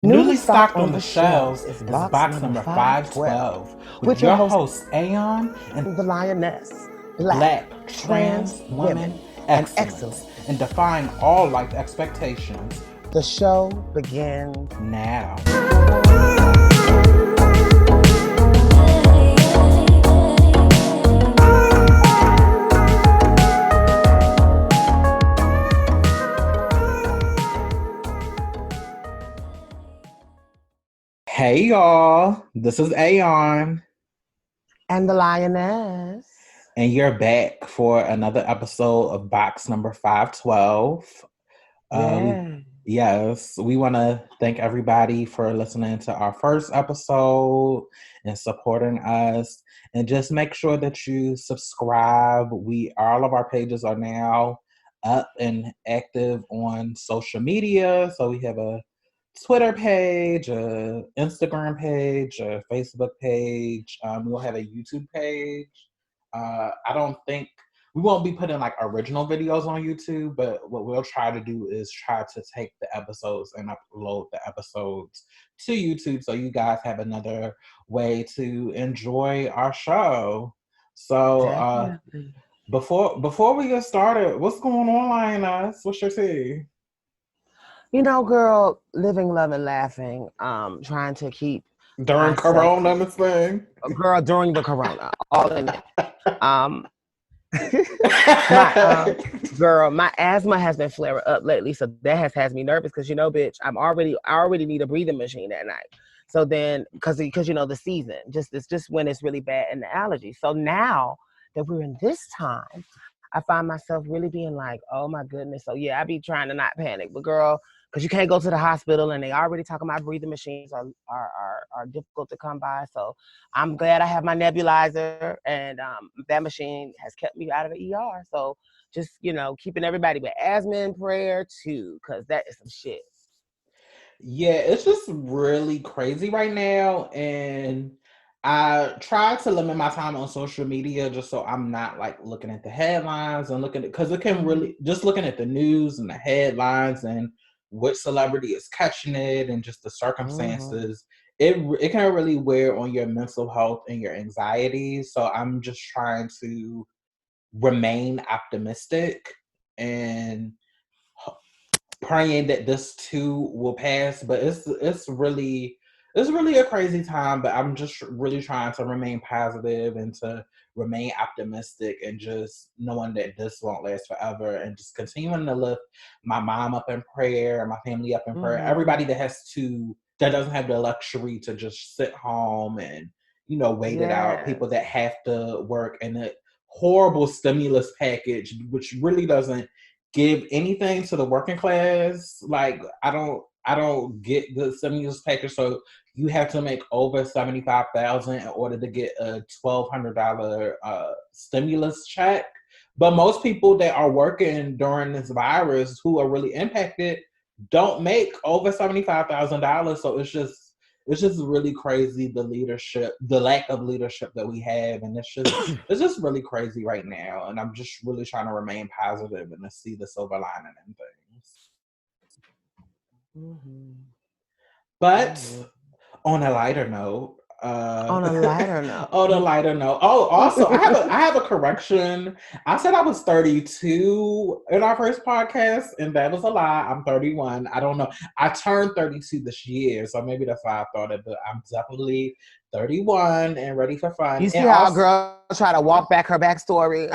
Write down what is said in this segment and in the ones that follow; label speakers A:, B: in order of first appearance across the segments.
A: Newly stocked on the shelves is box number 512 with your hosts Aeon and
B: the Lioness,
A: Black trans women excellence and defying all life expectations.
B: The show begins
A: Now. Hey y'all, this is Aeon.
B: And the Lioness.
A: And you're back for another episode of box number 512. Yes, we want to thank everybody for listening to our first episode and supporting us. And just make sure that you subscribe. All of our pages are now up and active on social media. So we have a Twitter page, a Instagram page, a Facebook page. We'll have a YouTube page. I don't think we won't be putting like original videos on YouTube, but what we'll try to do is try to take the episodes and upload the episodes to YouTube so you guys have another way to enjoy our show. So before we get started, what's going on, Lioness? What's your tea?
B: You know, girl, living, loving, laughing, trying to keep
A: during Corona, this thing.
B: Girl, during the Corona, all in it. Girl, my asthma has been flaring up lately, so that has me nervous because bitch, I already need a breathing machine at night. So then, because the season, just when it's really bad and the allergies. So now that we're in this time, I find myself really being like, oh my goodness. So yeah, I be trying to not panic, but girl, because you can't go to the hospital and they already talking about breathing machines are difficult to come by. So I'm glad I have my nebulizer, and that machine has kept me out of the ER. So just, keeping everybody with asthma in prayer too, because that is some shit.
A: Yeah, it's just really crazy right now. And I try to limit my time on social media just so I'm not like looking at the headlines and because it can really, just looking at the news and the headlines and what celebrity is catching it and just the circumstances, it can really wear on your mental health and your anxiety. So I'm just trying to remain optimistic and praying that this too will pass. But it's really a crazy time, but I'm just really trying to remain positive and to remain optimistic and just knowing that this won't last forever and just continuing to lift my mom up in prayer, my family up in prayer, everybody that doesn't have the luxury to just sit home and wait it out, people that have to work, and a horrible stimulus package which really doesn't give anything to the working class. Like I don't get the stimulus package, so you have to make over $75,000 in order to get a $1,200 stimulus check. But most people that are working during this virus who are really impacted don't make over $75,000. So it's just really crazy, the lack of leadership that we have, and it's just really crazy right now. And I'm just really trying to remain positive and to see the silver lining in things. But on a lighter note.
B: On a lighter note.
A: Oh, also, I have a correction. I said I was 32 in our first podcast, and that was a lie. I'm 31. I don't know. I turned 32 this year, so maybe that's why I thought it. But I'm definitely 31 and ready for fun.
B: You see how a girl try to walk back her backstory?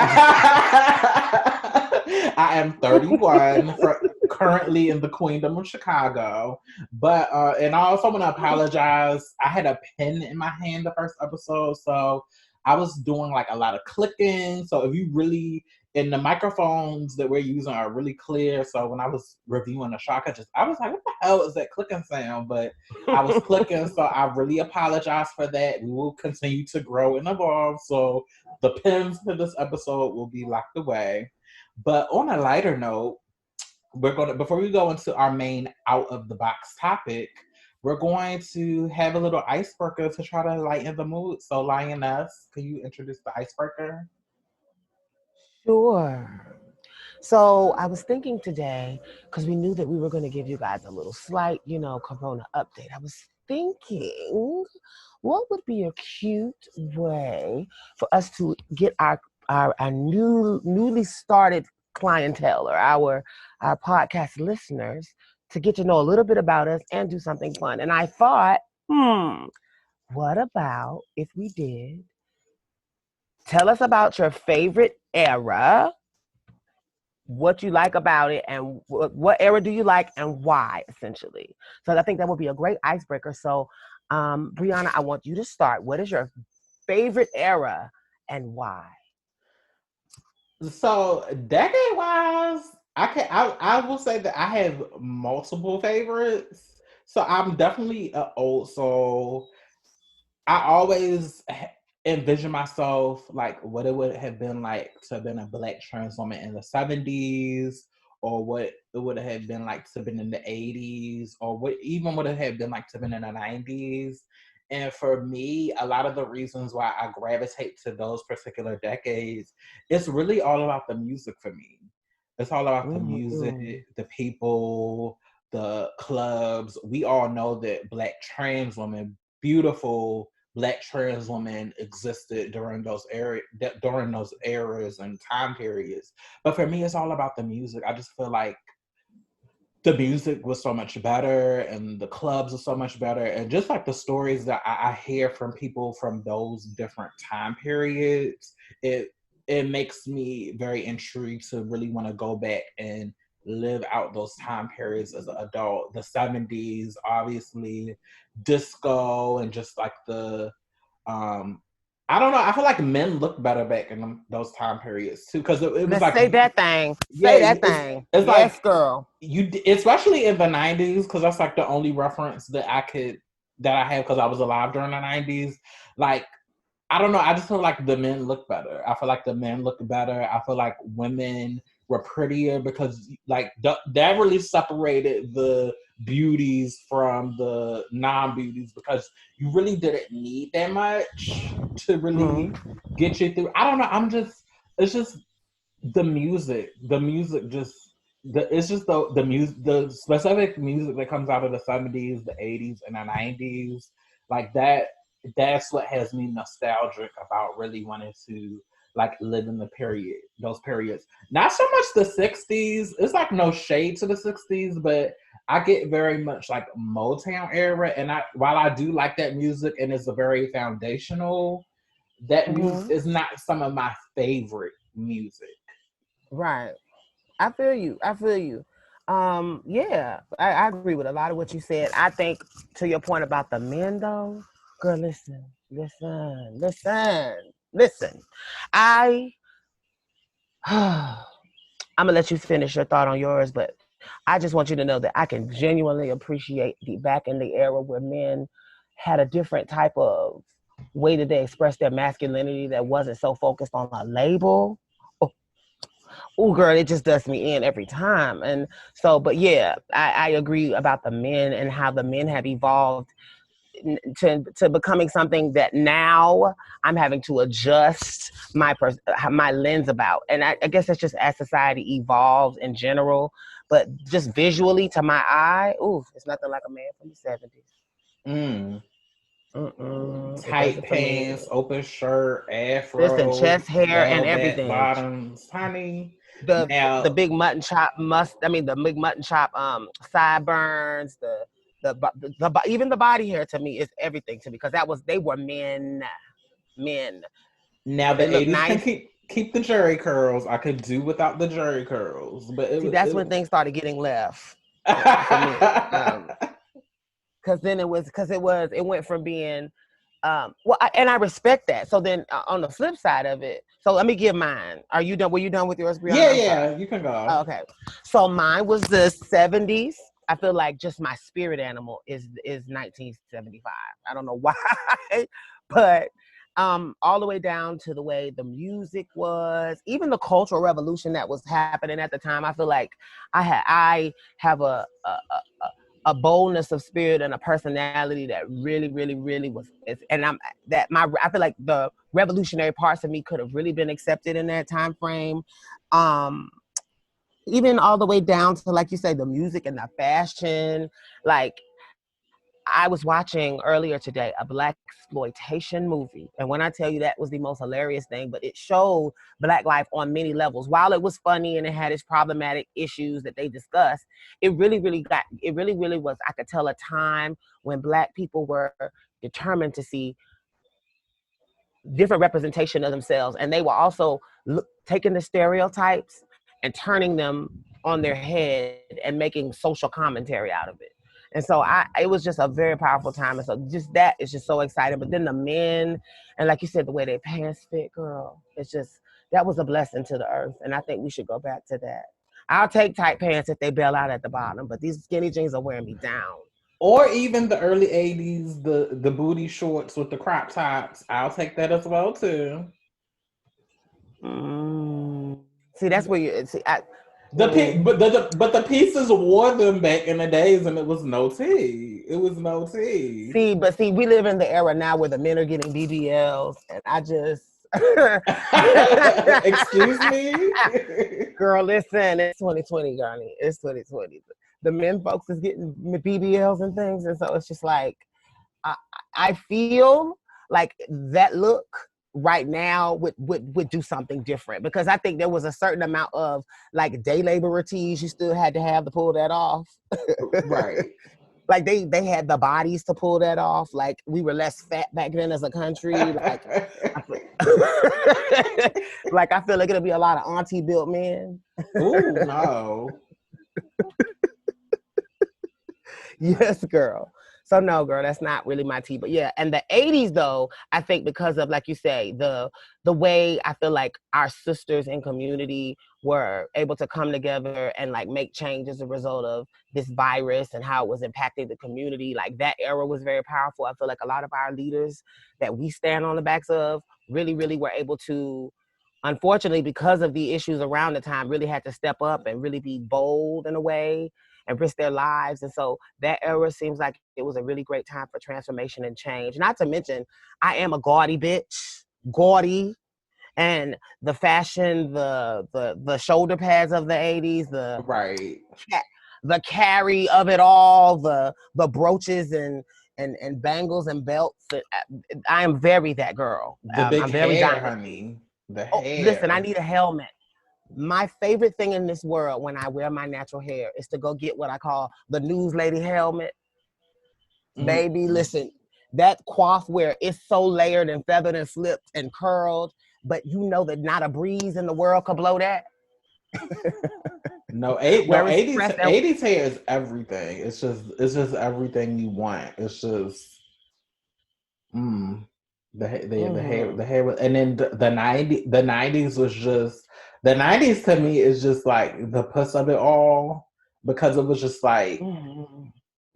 A: I am 31 currently in the Queendom of Chicago. But and I also want to apologize. I had a pen in my hand the first episode, so I was doing like a lot of clicking. So if you really, and the microphones that we're using are really clear. So when I was reviewing the shock, I was like, what the hell is that clicking sound? But I was clicking, so I really apologize for that. We will continue to grow and evolve. So the pens for this episode will be locked away. But on a lighter note, before we go into our main out of the box topic, we're going to have a little icebreaker to try to lighten the mood. So Lioness, can you introduce the icebreaker?
B: Sure. So I was thinking today, because we knew that we were going to give you guys a little slight, Corona update. I was thinking, what would be a cute way for us to get our newly started clientele or our podcast listeners to get to know a little bit about us and do something fun. And I thought, what about if we did tell us about your favorite era, what you like about it, and what era do you like and why, essentially. So I think that would be a great icebreaker. So, Brianna, I want you to start. What is your favorite era and why?
A: So decade wise, I will say that I have multiple favorites. So I'm definitely an old soul. I always envision myself like what it would have been like to have been a black trans woman in the 70s, or what it would have been like to have been in the 80s, or what even would it have been like to have been in the 90s. And for me, a lot of the reasons why I gravitate to those particular decades, it's really all about the music for me. It's all about the music, the people, the clubs. We all know that black trans women, beautiful black trans women, existed during during those eras and time periods. But for me, it's all about the music. I just feel like the music was so much better and the clubs are so much better, and just like the stories that I hear from people from those different time periods, it makes me very intrigued to really want to go back and live out those time periods as an adult. The 70s, obviously, disco, and just like the um I don't know. I feel like men look better back in those time periods too, because it was
B: Let's
A: like,
B: say that thing.
A: yeah,
B: Say that thing.
A: it's
B: Yes,
A: like
B: girl.
A: especially in the 90s, because that's like the only reference that I have, because I was alive during the 90s. Like, I don't know. I just feel like the men look better. I feel like the men look better. I feel like women were prettier, because like that really separated the beauties from the non-beauties, because you really didn't need that much to really get you through. I don't know. It's just the music just it's just the music, the specific music that comes out of the 70s, the 80s, and the 90s, like that's what has me nostalgic about really wanting to like live in those periods. Not so much the 60s. It's like no shade to the 60s, but I get very much like Motown era, and while I do like that music and it's a very foundational, that music is not some of my favorite music.
B: Right. I feel you. I feel you. Yeah, I agree with a lot of what you said. I think, to your point about the men though, girl, listen. I I'm gonna let you finish your thought on yours, but I just want you to know that I can genuinely appreciate the back in the era where men had a different type of way that they expressed their masculinity that wasn't so focused on a label. Oh, girl, it just does me in every time. And so, but yeah, I agree about the men and how the men have evolved to becoming something that now I'm having to adjust my lens about. And I guess that's just as society evolves in general. But just visually to my eye, ooh, it's nothing like a man from the 70s.
A: Mm.
B: It
A: Tight
B: doesn't for me.
A: pants, open shirt,
B: Listen,
A: afro,
B: chest hair and
A: velvet
B: everything.
A: bottoms, honey.
B: The
A: Now,
B: big mutton chop the big mutton chop sideburns, even the body hair to me is everything to me, because they were men.
A: now
B: They
A: the
B: look
A: 80s can
B: nice.
A: keep the jerry curls. I could do without the jerry curls, but
B: See, that's when things started getting left for me.
A: it
B: Because then it went from being and I respect that. So then on the flip side of it, so let me give mine. Are you done? Were you done with yours, Brianna?
A: Yeah,
B: I'm sorry.
A: yeah, you can go.
B: Oh, okay. So mine was the 70s. I feel like just my spirit animal is 1975. I don't know why, but all the way down to the way the music was, even the cultural revolution that was happening at the time. I feel like I have a boldness of spirit and a personality that really, really, really and I feel like the revolutionary parts of me could have really been accepted in that time frame. Um, even all the way down to, like you say, the music and the fashion. Like, I was watching earlier today a black exploitation movie, and when I tell you that was the most hilarious thing, but it showed black life on many levels. While it was funny and it had its problematic issues that they discussed, it really, really was. I could tell a time when black people were determined to see different representation of themselves, and they were also taking the stereotypes and turning them on their head and making social commentary out of it. And so it was just a very powerful time. And so just that is just so exciting. But then the men, and like you said, the way their pants fit, girl, it's just, that was a blessing to the earth. And I think we should go back to that. I'll take tight pants if they bail out at the bottom, but these skinny jeans are wearing me down.
A: Or even the early 80s, the booty shorts with the crop tops. I'll take that as well too.
B: See, that's where you see.
A: But the pieces wore them back in the days, and it was no tea. It was no tea.
B: See, we live in the era now where the men are getting BBLs, and I just
A: excuse me,
B: girl. Listen, it's 2020, Garney. It's 2020. The men folks is getting BBLs and things, and so it's just like I feel like that look right now would do something different, because I think there was a certain amount of like day laborer tees you still had to have to pull that off.
A: Right.
B: Like they had the bodies to pull that off. Like we were less fat back then as a country. Like like I feel like it'll be a lot of auntie built men.
A: Ooh, no.
B: Yes, girl. So no, girl, that's not really my tea. But yeah, and the 80s though, I think because of, like you say, the way I feel like our sisters in community were able to come together and like make change as a result of this virus and how it was impacting the community. Like that era was very powerful. I feel like a lot of our leaders that we stand on the backs of really, really were able to, unfortunately, because of the issues around the time, really had to step up and really be bold in a way and risk their lives. And so that era seems like it was a really great time for transformation and change. Not to mention, I am a gaudy bitch, gaudy, and the fashion, the shoulder pads of the 80s,
A: right,
B: the carry of it all, the brooches and bangles and belts. I am very that girl.
A: The big
B: I'm very
A: hair,
B: diamond.
A: honey. The hair.
B: Listen, I need a helmet. My favorite thing in this world when I wear my natural hair is to go get what I call the news lady helmet. Baby, listen, that coif where it's so layered and feathered and flipped and curled, but you know that not a breeze in the world could blow that.
A: No, 80s hair is everything. It's just everything you want. It's just the hair, and then the 90s was just, the 90s to me is just like the puss of it all, because it was just like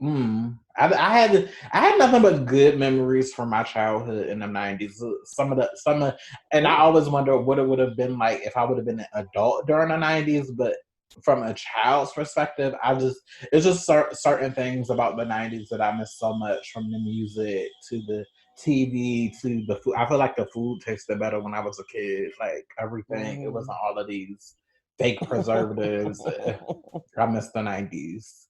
A: I had nothing but good memories from my childhood in the 90s. And I always wonder what it would have been like if I would have been an adult during the 90s. But from a child's perspective, it's just certain things about the 90s that I miss so much, from the music to the TV to the food. I feel like the food tasted better when I was a kid. Like everything, it wasn't all of these fake preservatives. I miss the 90s.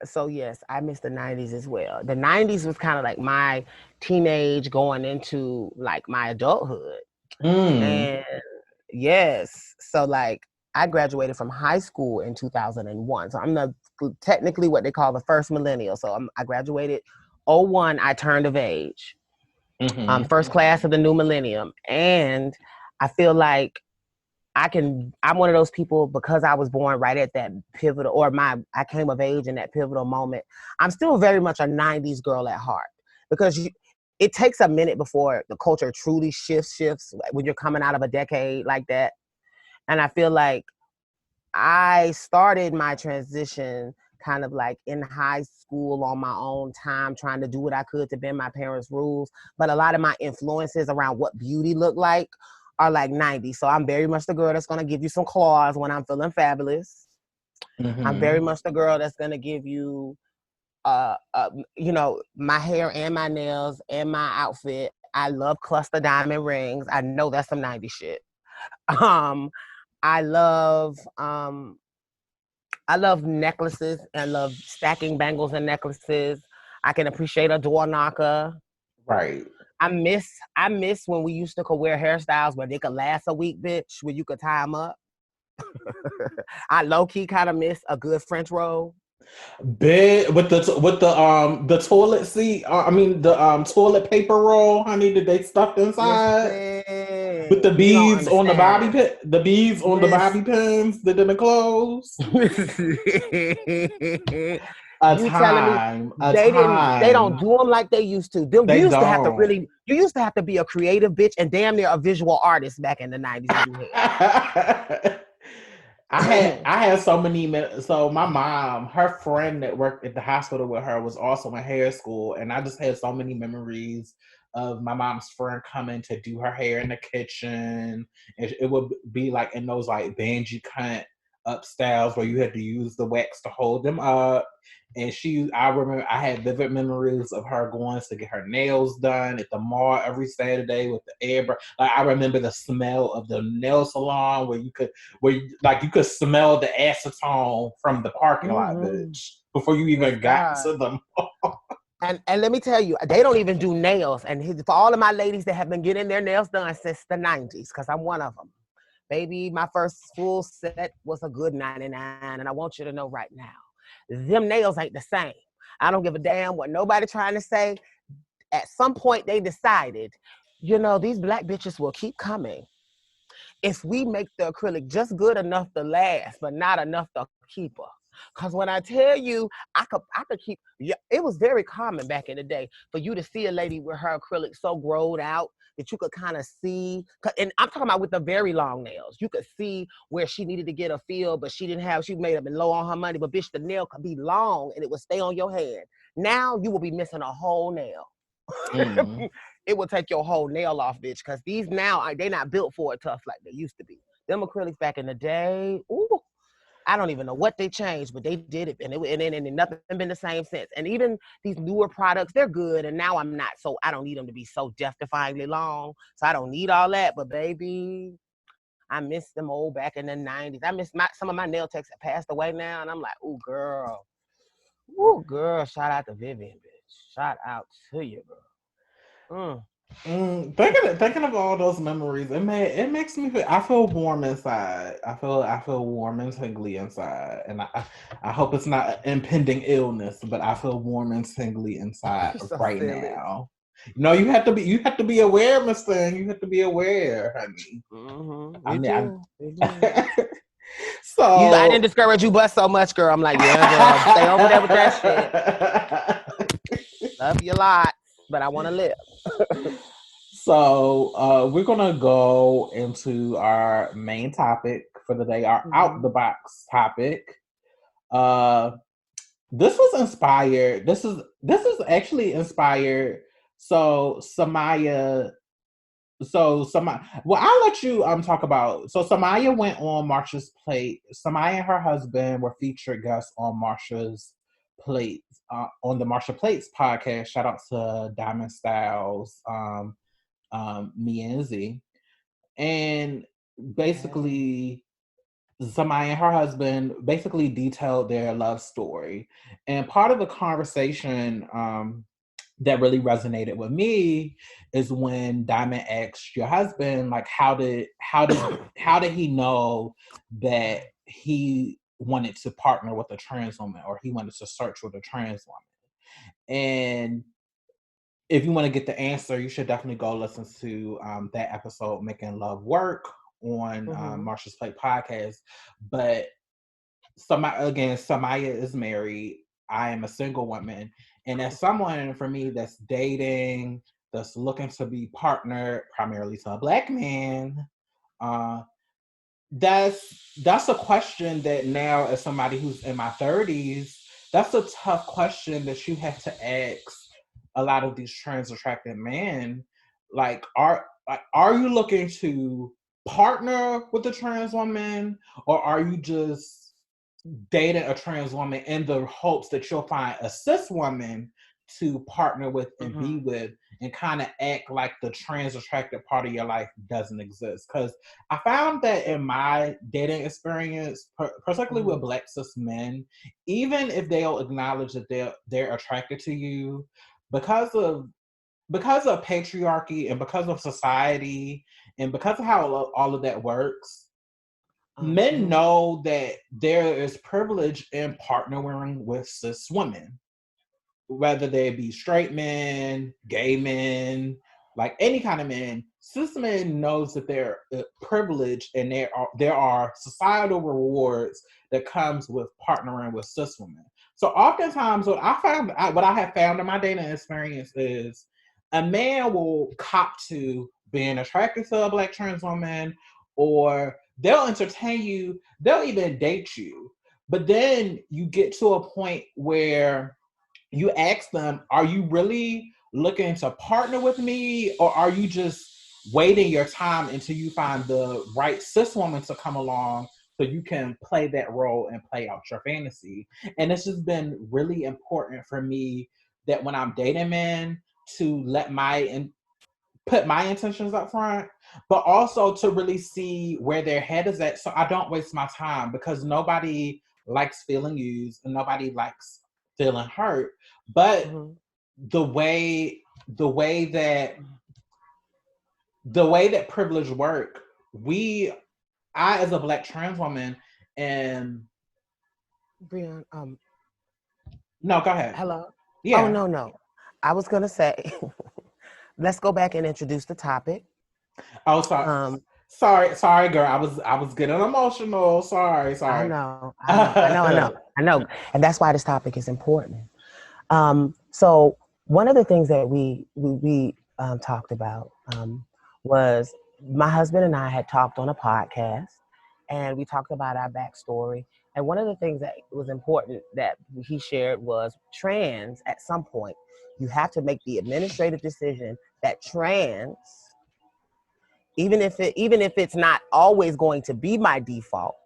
B: So yes, I miss the 90s as well. The 90s was kind of like my teenage going into like my adulthood. And yes, so like I graduated from high school in 2001. So I'm technically what they call the first millennial. So I graduated 01, I turned of age. First class of the new millennium. And I feel like I'm one of those people, because I was born right at that pivotal, I came of age in that pivotal moment. I'm still very much a 90s girl at heart, because it takes a minute before the culture truly shifts when you're coming out of a decade like that. And I feel like I started my transition kind of like in high school on my own time, trying to do what I could to bend my parents' rules. But a lot of my influences around what beauty looked like are like 90s. So I'm very much the girl that's going to give you some claws when I'm feeling fabulous. I'm very much the girl that's going to give you, my hair and my nails and my outfit. I love cluster diamond rings. I know that's some 90s shit. I love necklaces. I love stacking bangles and necklaces. I can appreciate a door knocker.
A: Right.
B: I miss when we used to could wear hairstyles where they could last a week, bitch, where you could tie them up. I low key kind of miss a good French roll.
A: Bed with the toilet seat. I mean the toilet paper roll, honey, that they stuffed inside with the
B: Listen, you don't
A: beads on the bobby
B: understand.
A: pin, the beads on the
B: Listen.
A: bobby pins that didn't close. A
B: You telling me
A: time, a
B: they don't
A: time.
B: do them like they used to. Them
A: They don't.
B: you used to have to be a creative bitch and damn near a visual artist back in the 90s to do hair.
A: I had so many minutes. So my mom, her friend that worked at the hospital with her was also in hair school, and I just had so many memories of my mom's friend coming to do her hair in the kitchen. And it would be like in those like banji cut up styles where you had to use the wax to hold them up. And I remember I had vivid memories of her going to get her nails done at the mall every Saturday with the air. Like I remember the smell of the nail salon like you could smell the acetone from the parking lot,
B: Mm-hmm.
A: bitch, before you
B: Yes,
A: even got
B: God.
A: to them.
B: And let me tell you, they don't even do nails. And for all of my ladies that have been getting their nails done since the 90s, because I'm one of them. Baby, my first full set was a good 99. And I want you to know right now, them nails ain't the same. I don't give a damn what nobody trying to say. At some point, they decided, these black bitches will keep coming if we make the acrylic just good enough to last, but not enough to keep her. Cause when I tell you, I could keep. Yeah, it was very common back in the day for you to see a lady with her acrylic so growed out that you could kind of see. And I'm talking about with the very long nails. You could see where she needed to get a feel, but she didn't have. She may have been low on her money, but bitch, the nail could be long and it would stay on your hand. Now you will be missing a whole nail.
A: Mm.
B: It will take your whole nail off, bitch. Because these now they not built for it tough like they used to be. Them acrylics back in the day, ooh, I don't even know what they changed, but they did it, and nothing been the same since. And even these newer products, they're good. And now I'm not so I don't need them to be so death-defyingly long, so I don't need all that. But baby, I miss them old back in the 90s. I miss some of my nail techs that passed away now, and I'm like, ooh, girl, shout out to Vivian, bitch, shout out to you, girl.
A: Thinking of all those memories, it makes me feel. I feel warm inside. I feel warm and tingly inside, and I hope it's not an impending illness, but I feel warm and tingly inside
B: So
A: right
B: silly.
A: now. No, you have to be aware, Mister. You have to be aware, honey.
B: Mm-hmm.
A: I
B: We
A: mean,
B: do. We do. I didn't
A: so.
B: discourage you but so much, girl. I'm like, yeah, girl, stay over there with that shit. Love you a lot, but I want to live.
A: So we're gonna go into our main topic for the day, our out
B: Mm-hmm.
A: the box topic. Uh, this was inspired. This is actually inspired. So Samaya, well, I'll let you talk about. So Samaya went on Marsha's plate. Samaya and her husband were featured guests on Marsha's plate on the Marsha Plates podcast. Shout out to Diamond Styles. Mienzi. And
B: Hey.
A: basically, Samaya and her husband basically detailed their love story. And part of the conversation that really resonated with me is when Diamond asked your husband, like, how did he know that he wanted to partner with a trans woman or he wanted to search with a trans woman? And if you want to get the answer, you should definitely go listen to that episode, Making Love Work, on
B: Mm-hmm.
A: Marsha's Plate podcast. But Samaya is married. I am a single woman. And as someone for me that's dating, that's looking to be partnered primarily to a black man, uh, that's a question that now, as somebody who's in my 30s, that's a tough question that you have to ask a lot of these trans attracted men. Are you looking to partner with a trans woman, or are you just dating a trans woman in the hopes that you'll find a cis woman to partner with and be
B: Mm-hmm.
A: with, and kind of act like the trans attracted part of your life doesn't exist. Because I found that in my dating experience, particularly with
B: Mm-hmm.
A: Black cis men, even if they'll acknowledge that they're attracted to you, because of patriarchy and because of society and because of how all of that works, men
B: Mm-hmm.
A: know that there is privilege in partnering with cis women, whether they be straight men, gay men, like any kind of men. Cis men knows that they're privileged, and there are societal rewards that comes with partnering with cis women. So oftentimes, what I have found in my dating experience is a man will cop to being attracted to a Black trans woman, or they'll entertain you, they'll even date you. But then you get to a point where you ask them, are you really looking to partner with me, or are you just waiting your time until you find the right cis woman to come along so you can play that role and play out your fantasy? And it's just been really important for me that when I'm dating men, to put my intentions up front, but also to really see where their head is at, so I don't waste my time, because nobody likes feeling used and nobody likes feeling hurt. But
B: Mm-hmm.
A: the way the way that the way that privilege work, we I as a Black trans woman, and
B: Brian,
A: no, go ahead.
B: hello. Oh
A: Yeah.
B: no, no. I was gonna say, let's go back and introduce the topic.
A: Oh, sorry.
B: Um,
A: Sorry, girl. I was getting emotional.
B: I
A: Sorry.
B: know, I know, I know, I know, I know, and that's why this topic is important. So one of the things that we talked about was my husband and I had talked on a podcast, and we talked about our backstory. And one of the things that was important that he shared was trans. At some point, you have to make the administrative decision that trans, even if it's not always going to be my default,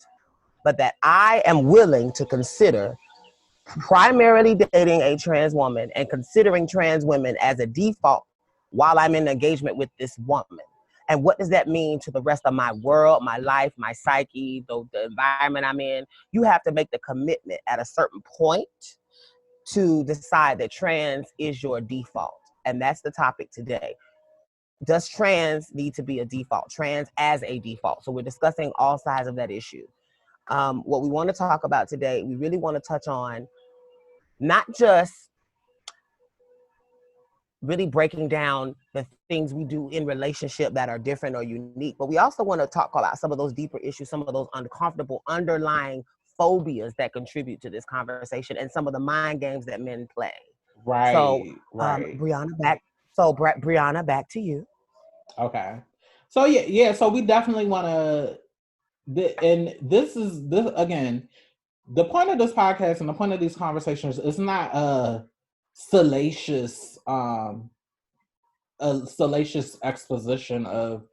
B: but that I am willing to consider primarily dating a trans woman and considering trans women as a default while I'm in engagement with this woman. And what does that mean to the rest of my world, my life, my psyche, the environment I'm in? You have to make the commitment at a certain point to decide that trans is your default. And that's the topic today. Does trans need to be a default? Trans as a default. So we're discussing all sides of that issue. What we want to talk about today, we really want to touch on not just really breaking down the things we do in relationship that are different or unique, but we also want to talk about some of those deeper issues, some of those uncomfortable underlying phobias that contribute to this conversation, and some of the mind games that men play. So,
A: Right, right.
B: Brianna, back. So, Brianna, back to you.
A: Okay. So yeah. So we definitely want to. And this again. The point of this podcast and the point of these conversations is not salacious, a salacious exposition of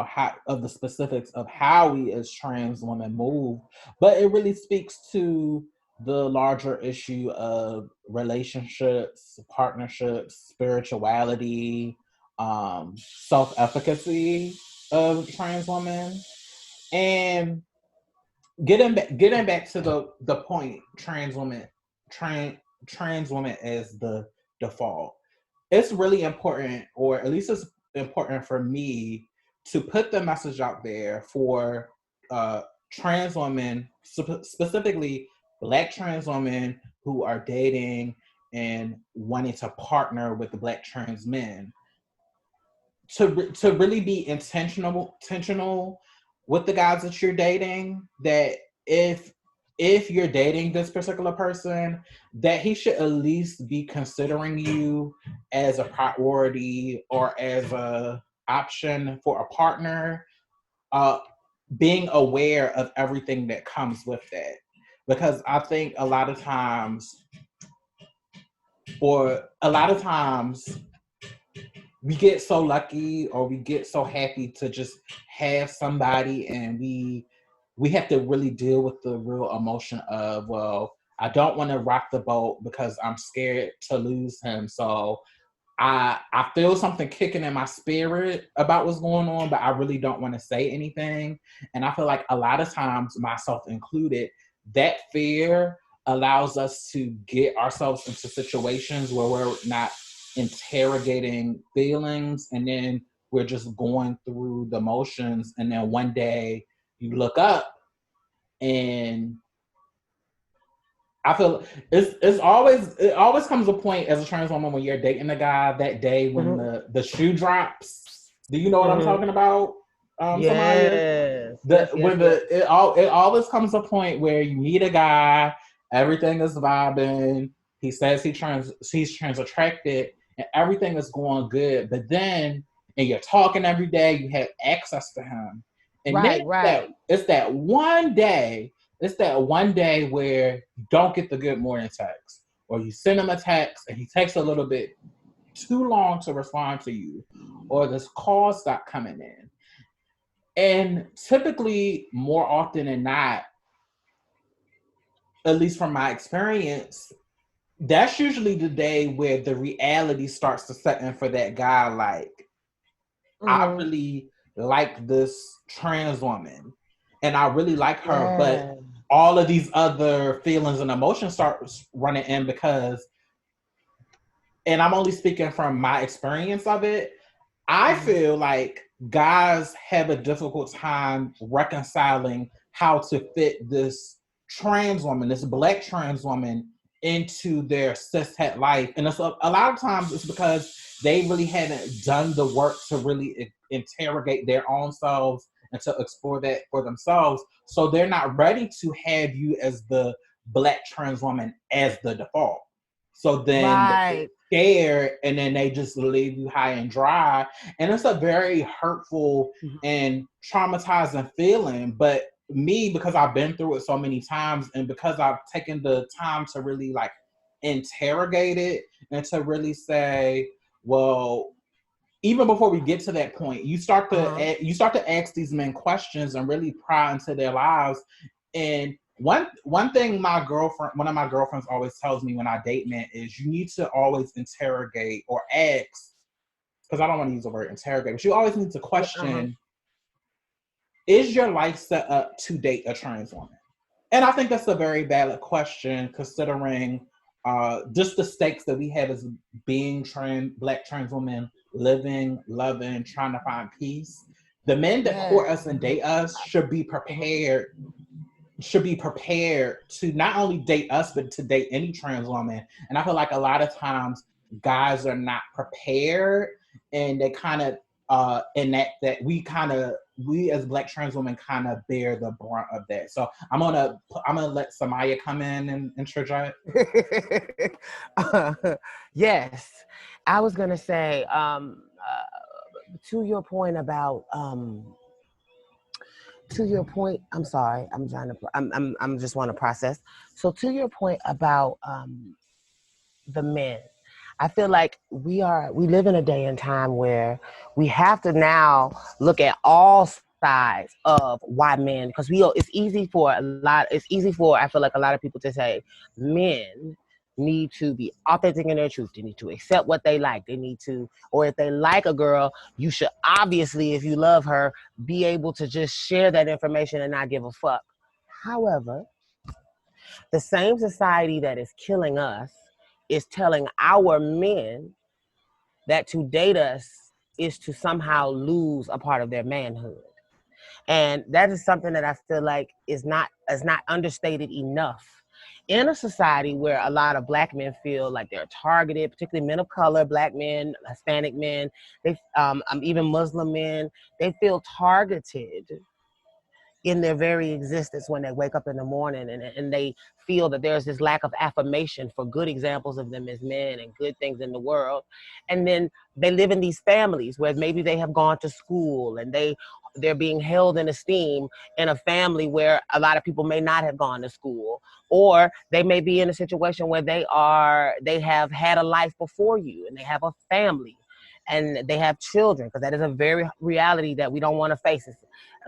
A: how of the specifics of how we as trans women move, but it really speaks to the larger issue of relationships, partnerships, spirituality, self-efficacy of trans women. And getting back to the point, trans trans women as the default, it's really important, or at least it's important for me, to put the message out there for uh, trans women, specifically Black trans women who are dating and wanting to partner with the Black trans men, to really be intentional with the guys that you're dating, that if you're dating this particular person, that he should at least be considering you as a priority or as a option for a partner, uh being aware of everything that comes with that. Because I think a lot of times we get so lucky, or we get so happy to just have somebody, and we have to really deal with the real emotion of, well, I don't want to rock the boat because I'm scared to lose him. So I feel something kicking in my spirit about what's going on, but I really don't want to say anything. And I feel like a lot of times, myself included, that fear allows us to get ourselves into situations where we're not interrogating feelings, and then we're just going through the motions, and then one day you look up and I feel it always comes a point as a trans woman when you're dating a guy that day when
B: Mm-hmm.
A: the shoe drops. Do you know what I'm
B: Mm-hmm.
A: talking about, Samaya?
B: Yes. Yes. Yes.
A: When
B: Yes.
A: it always comes a point where you meet a guy, everything is vibing. He says he's trans attracted, and everything is going good. But then, and you're talking every day, you have access to him, and then
B: Right. Right.
A: it's that one day. It's that one day where you don't get the good morning text, or you send him a text and he takes a little bit too long to respond to you, or this call stop coming in. And typically, more often than not, at least from my experience, that's usually the day where the reality starts to set in for that guy. Like, I
B: Mm-hmm.
A: really like this trans woman and I really like her, but
B: Yeah.
A: all of these other feelings and emotions start running in because, and I'm only speaking from my experience of it, I
B: Mm-hmm.
A: feel like guys have a difficult time reconciling how to fit this trans woman, this black trans woman, into their cishet life. And it's a lot of times it's because they really haven't done the work to really interrogate their own selves and to explore that for themselves. So they're not ready to have you as the black trans woman as the default. So then they get
B: Right.
A: scared and then they just leave you high and dry, and it's a very hurtful and traumatizing feeling. But me, because I've been through it so many times and because I've taken the time to really like interrogate it and to really say, well, even before we get to that point,
B: Uh-huh.
A: you start to ask these men questions and really pry into their lives. And one thing one of my girlfriends always tells me when I date men is you need to always interrogate or ask, because I don't want to use the word interrogate, but you always need to
B: Uh-huh.
A: question, is your life set up to date a trans woman? And I think that's a very valid question considering just the stakes that we have as being black trans women, living, loving, trying to find peace. The men that
B: Yes.
A: court us and date us should be prepared to not only date us but to date any trans woman. And I feel like a lot of times guys are not prepared, and they kind of enact that we as black trans women kind of bear the brunt of that. So I'm gonna let Samaya come in and interject.
B: Uh, yes, I was gonna say to your point about to your point. I'm sorry. I'm trying to. I'm just want to process. So to your point about the men. I feel like we live in a day and time where we have to now look at all sides of why men, because it's easy for I feel like a lot of people to say men need to be authentic in their truth. They need to accept what they like. They need to, or if they like a girl, you should obviously, if you love her, be able to just share that information and not give a fuck. However, the same society that is killing us is telling our men that to date us is to somehow lose a part of their manhood. And that is something that I feel like is not understated enough. In a society where a lot of black men feel like they're targeted, particularly men of color, black men, Hispanic men, they even Muslim men, they feel targeted in their very existence when they wake up in the morning, and they feel that there's this lack of affirmation for good examples of them as men and good things in the world. And then they live in these families where maybe they have gone to school and they're being held in esteem in a family where a lot of people may not have gone to school, or they may be in a situation where they have had a life before you and they have a family and they have children, because that is a very reality that we don't want to face.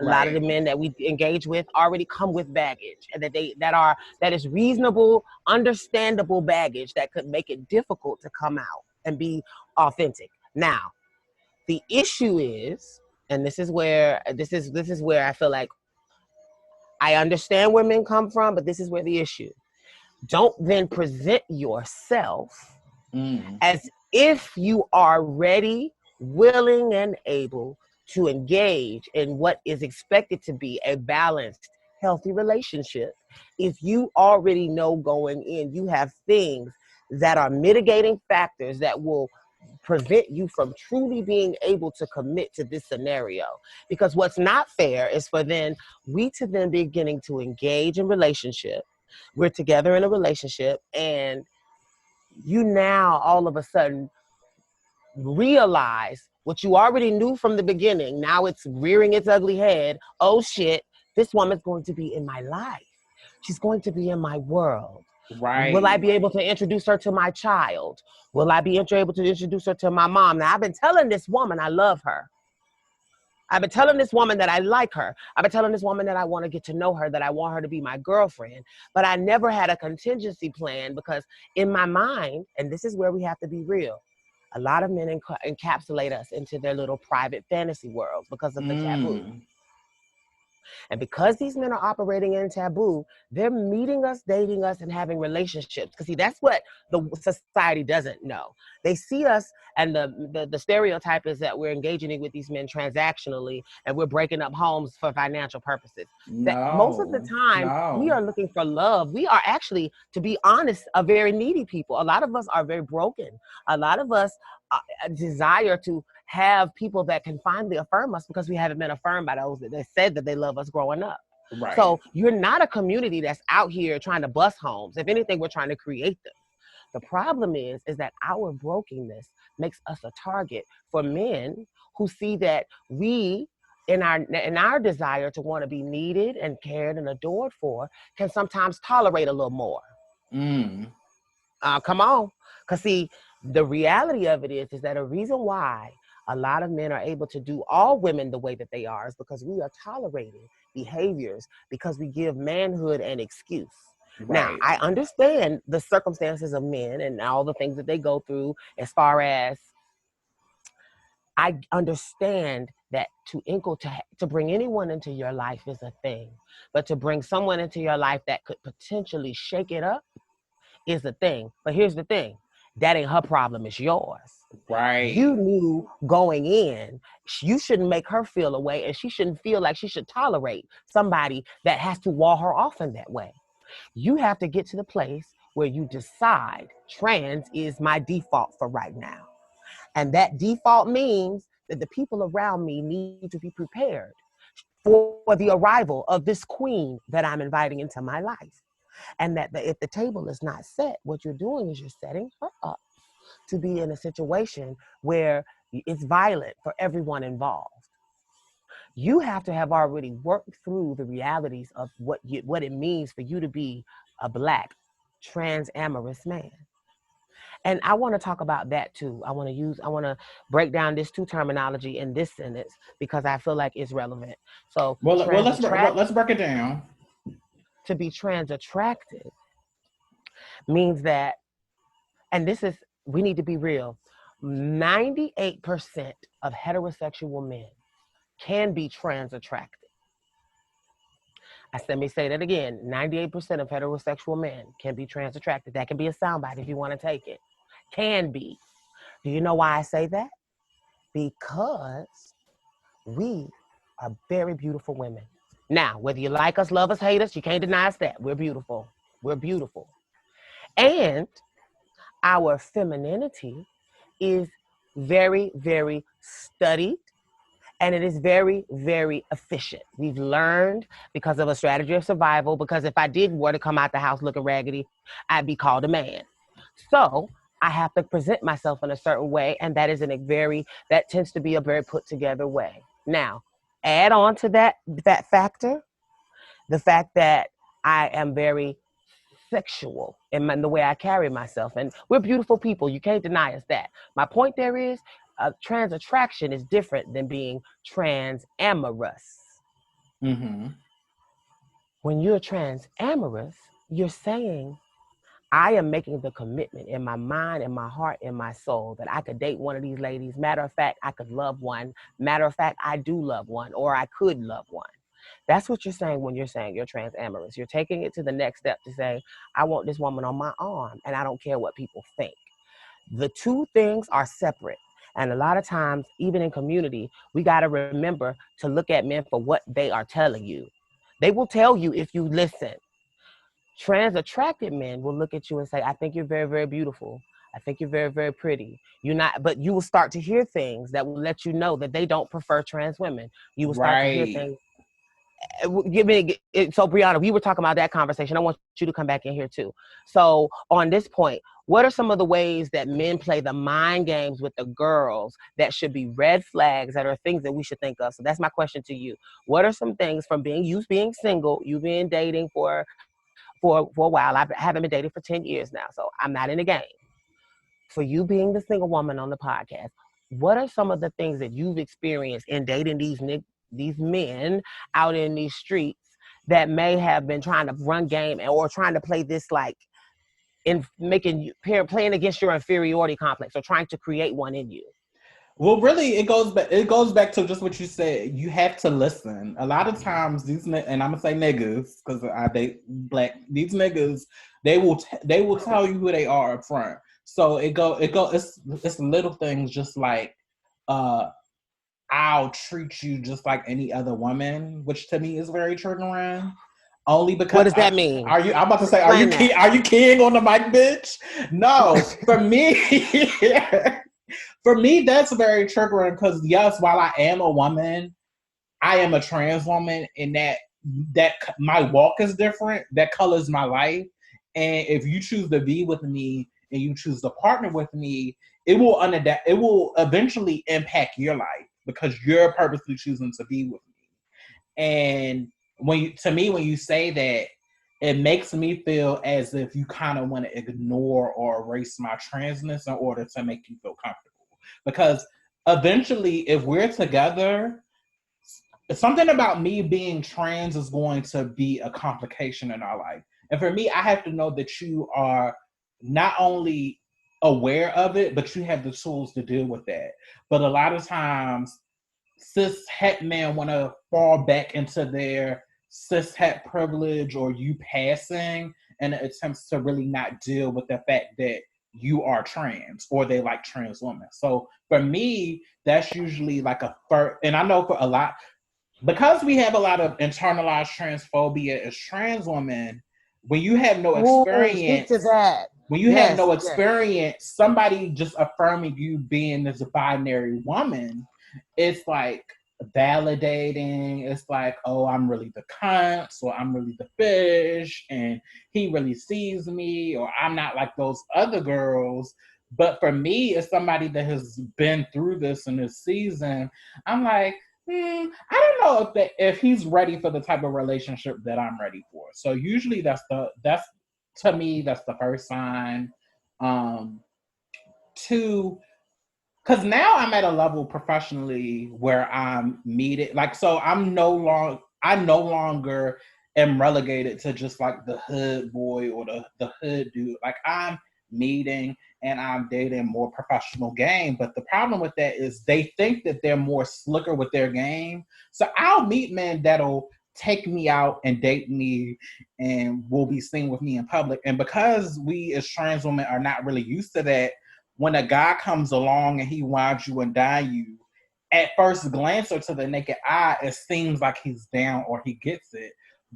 B: A lot of the
A: Right.
B: men that we engage with already come with baggage, and that is reasonable, understandable baggage that could make it difficult to come out and be authentic. Now, the issue is, and this is where I feel like I understand where men come from, but this is where the issue. Don't then present yourself
A: Mm.
B: as if you are ready, willing, and able to engage in what is expected to be a balanced, healthy relationship. If you already know going in, you have things that are mitigating factors that will prevent you from truly being able to commit to this scenario. Because what's not fair is for then we to then beginning to engage in relationship. We're together in a relationship, and you now all of a sudden realize what you already knew from the beginning. Now it's rearing its ugly head. Oh shit, this woman's going to be in my life. She's going to be in my world. Will I
A: Right.
B: be able to introduce her to my child? Will I be able to introduce her to my mom? Now, I've been telling this woman I love her. I've been telling this woman that I like her. I've been telling this woman that I want to get to know her, that I want her to be my girlfriend. But I never had a contingency plan because in my mind, and this is where we have to be real, a lot of men encapsulate us into their little private fantasy worlds because of the taboo.
A: Mm.
B: And because these men are operating in taboo, they're meeting us, dating us, and having relationships. Because see, that's what the society doesn't know. They see us, and the stereotype is that we're engaging with these men transactionally, and we're breaking up homes for financial purposes. That most of the
A: No.
B: time, we
A: No.
B: are looking for love. We are actually, to be honest, a very needy people. A lot of us are very broken. A lot of us desire to have people that can finally affirm us because we haven't been affirmed by those that said that they love us growing up.
A: Right.
B: So you're not a community that's out here trying to bust homes. If anything, we're trying to create them. The problem is that our brokenness makes us a target for men who see that we in our desire to want to be needed and cared and adored for can sometimes tolerate a little more.
A: Mm.
B: Come on. Because see, the reality of it is that a reason why a lot of men are able to do all women the way that they are is because we are tolerating behaviors because we give manhood an excuse. Now,
A: Right.
B: I understand the circumstances of men and all the things that they go through as far as I understand that to bring anyone into your life is a thing, but to bring someone into your life that could potentially shake it up is the thing. But here's the thing. That ain't her problem, it's yours.
A: Right.
B: You knew going in, you shouldn't make her feel a way, and she shouldn't feel like she should tolerate somebody that has to wall her off in that way. You have to get to the place where you decide trans is my default for right now. And that default means that the people around me need to be prepared for the arrival of this queen that I'm inviting into my life. And that if the table is not set, what you're doing is you're setting her up to be in a situation where it's violent for everyone involved. You have to have already worked through the realities of what it means for you to be a Black trans-amorous man. And I want to talk about that too. I want to break down this two terminology in this sentence because I feel like it's relevant. So
A: Let's break it down.
B: to be trans attracted means that, and this is, we need to be real, 98% of heterosexual men can be trans attracted. Let me say that again. 98% of heterosexual men can be trans attracted. That can be a soundbite if you want to take it. Can be. Do you know why I say that? Because we are very beautiful women. Now, whether you like us, love us, hate us, you can't deny us that. We're beautiful. We're beautiful. And our femininity is very, very studied, and it is very, very efficient. We've learned because of a strategy of survival, because if I did were to come out the house looking raggedy, I'd be called a man. So I have to present myself in a certain way, and that tends to be a very put together way. Now, add on to that factor, the fact that I am very sexual in the way I carry myself. And we're beautiful people. You can't deny us that. My point there is trans attraction is different than being trans amorous.
A: Mm-hmm.
B: When you're trans-amorous, you're saying, I am making the commitment in my mind, in my heart, in my soul that I could date one of these ladies. Matter of fact, I could love one. Matter of fact, I do love one, or I could love one. That's what you're saying when you're saying you're trans-amorous. You're taking it to the next step to say, I want this woman on my arm, and I don't care what people think. The two things are separate. And a lot of times, even in community, we got to remember to look at men for what they are telling you. They will tell you if you listen. Trans attracted men will look at you and say, I think you're very, very beautiful. I think you're very, very pretty. You're not, but you will start to hear things that will let you know that they don't prefer trans women. You will start to hear
A: Right.
B: things. Give me so Brianna, we were talking about that conversation. I want you to come back in here too. So on this point, what are some of the ways that men play the mind games with the girls that should be red flags, that are things that we should think of? So that's my question to you. What are some things from being single, you being dating for a while? I haven't been dating for 10 years now, so I'm not in the game. For you being the single woman on the podcast, what are some of the things that you've experienced in dating these men out in these streets that may have been trying to run game or trying to play this like in making you playing against your inferiority complex or trying to create one in you?
A: Well, really, it goes back to just what you said. You have to listen. A lot of times, and I'm gonna say niggas because I date black. These niggas, they will tell you who they are up front. So it's little things just like, uh, I'll treat you just like any other woman, which to me is very triggering. Only
B: What
A: because
B: does that mean?
A: are you? I'm about to say,
B: Explain that.
A: are you king on the mic, bitch? No, for me, for me, that's very triggering because yes, while I am a woman, I am a trans woman, and that my walk is different. That colors my life, and if you choose to be with me and you choose to partner with me, it will eventually impact your life because you're purposely choosing to be with me. And to me, when you say that, it makes me feel as if you kind of want to ignore or erase my transness in order to make you feel comfortable. Because eventually, if we're together, something about me being trans is going to be a complication in our life. And for me, I have to know that you are not only aware of it, but you have the tools to deal with that. But a lot of times, cis het men want to fall back into their cis het privilege or you passing and attempts to really not deal with the fact that you are trans or they like trans women. So for me, that's usually like a first, and I know for a lot, because we have a lot of internalized transphobia as trans women, when you have no
B: Oh, speak to
A: experience,
B: that.
A: when you have
B: Yes,
A: no
B: yes.
A: experience, somebody just affirming you being this binary woman, it's like validating. It's like, oh, I'm really the cunt, or I'm really the fish, and he really sees me, or I'm not like those other girls. But for me, as somebody that has been through this in this season, I'm like, I don't know if he's ready for the type of relationship that I'm ready for. So usually that's to me that's the first sign. Um, Two, because now I'm at a level professionally where I'm needed. Like, so I no longer am relegated to just like the hood boy or the hood dude. Like, I'm meeting and I'm dating more professional game. But the problem with that is they think that they're more slicker with their game. So I'll meet men that'll take me out and date me and will be seen with me in public. And because we as trans women are not really used to that, when a guy comes along and he winds you and dine you, at first glance or to the naked eye, it seems like he's down or he gets it.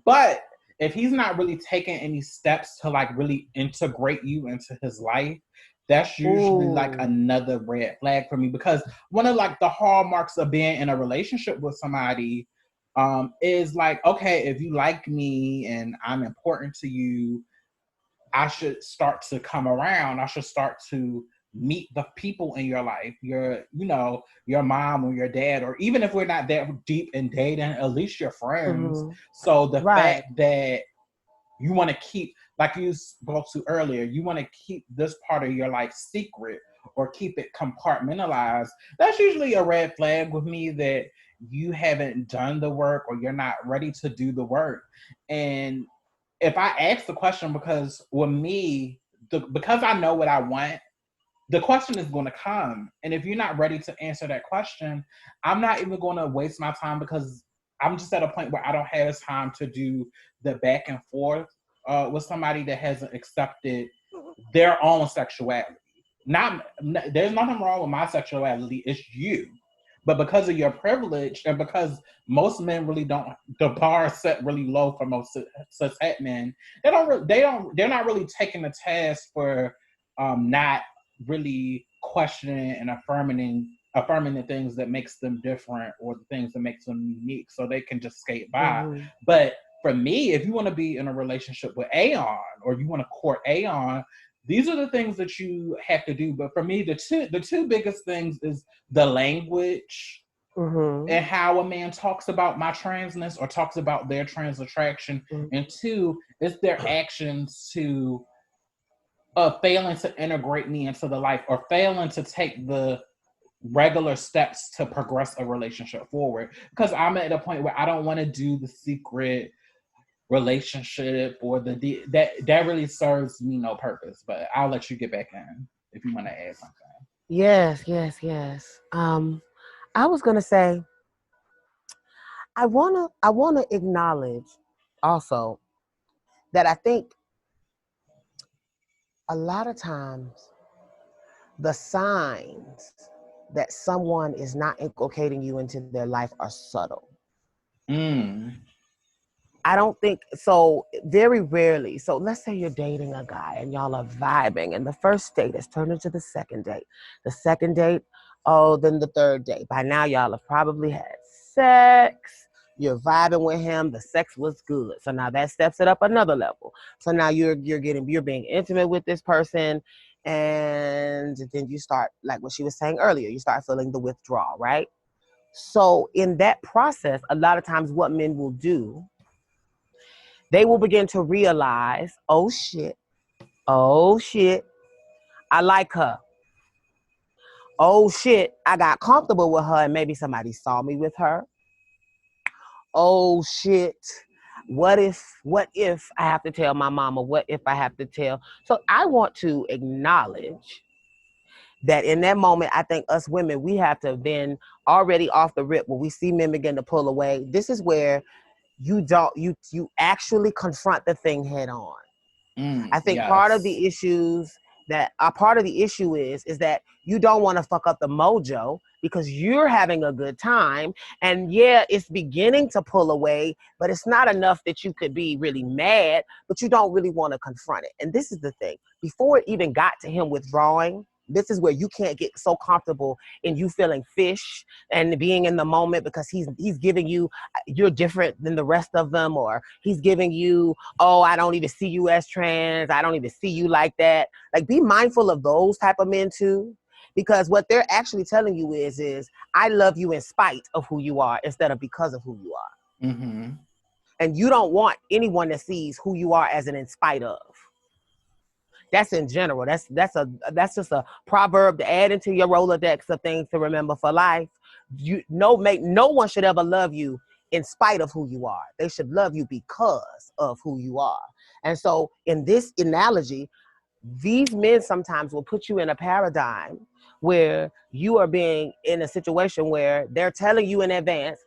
A: But if he's not really taking any steps to like really integrate you into his life, that's usually like
B: Ooh.
A: another red flag for me because one of like the hallmarks of being in a relationship with somebody is like, okay, if you like me and I'm important to you, I should start to come around. I should start to meet the people in your life, your mom or your dad, or even if we're not that deep in dating, at least your friends.
B: Mm-hmm.
A: So the
B: Right.
A: fact that you want to keep, like you spoke to earlier, you want to keep this part of your life secret or keep it compartmentalized. That's usually a red flag with me that you haven't done the work or you're not ready to do the work. And if I ask the question, because with me, because I know what I want, the question is going to come. And if you're not ready to answer that question, I'm not even going to waste my time, because I'm just at a point where I don't have time to do the back and forth with somebody that hasn't accepted their own sexuality. There's nothing wrong with my sexuality. It's you. But because of your privilege, and because most men really don't, the bar is set really low for most cis het men. They're not really taking the task for not really questioning and affirming the things that makes them different or the things that makes them unique, so they can just skate by.
B: Mm-hmm.
A: But for me, if you want to be in a relationship with Aeon, or you want to court Aeon, these are the things that you have to do. But for me, the two biggest things is the language
B: Mm-hmm.
A: and how a man talks about my transness or talks about their trans attraction,
B: Mm-hmm.
A: and two, is their actions to failing to integrate me into the life, or failing to take the regular steps to progress a relationship forward. Because I'm at a point where I don't want to do the secret relationship, or that really serves me no purpose. But I'll let you get back in if you want to add something.
B: Yes, yes, yes. I was gonna say I wanna acknowledge also that I think a lot of times the signs that someone is not inculcating you into their life are subtle.
A: Mm.
B: I don't think so. Very rarely. So let's say you're dating a guy and y'all are vibing, and the first date is turned into the second date. The second date, oh, then the third date. By now, y'all have probably had sex. You're vibing with him. The sex was good. So now that steps it up another level. So now you're being intimate with this person, and then you start, like what she was saying earlier, you start feeling the withdrawal, right? So in that process, a lot of times what men will do, they will begin to realize, oh shit, I like her. Oh shit, I got comfortable with her and maybe somebody saw me with her. Oh shit, what if I have to tell my mama? What if I have to tell? So I want to acknowledge that in that moment, I think us women, we have to then already off the rip, when we see men begin to pull away, this is where you actually confront the thing head on. I think
A: Yes.
B: part of the issue is that you don't want to fuck up the mojo because you're having a good time, and yeah, it's beginning to pull away, but it's not enough that you could be really mad, but you don't really want to confront it. And this is the thing: before it even got to him withdrawing, this is where you can't get so comfortable in you feeling fish and being in the moment, because he's giving you, you're different than the rest of them, or he's giving you, oh, I don't even see you as trans, I don't even see you like that. Like, be mindful of those type of men too, because what they're actually telling you is I love you in spite of who you are instead of because of who you are.
A: Mm-hmm.
B: And you don't want anyone that sees who you are as an in spite of. That's in general. That's just a proverb to add into your Rolodex of things to remember for life. No one should ever love you in spite of who you are. They should love you because of who you are. And so in this analogy, these men sometimes will put you in a paradigm where you are being in a situation where they're telling you in advance,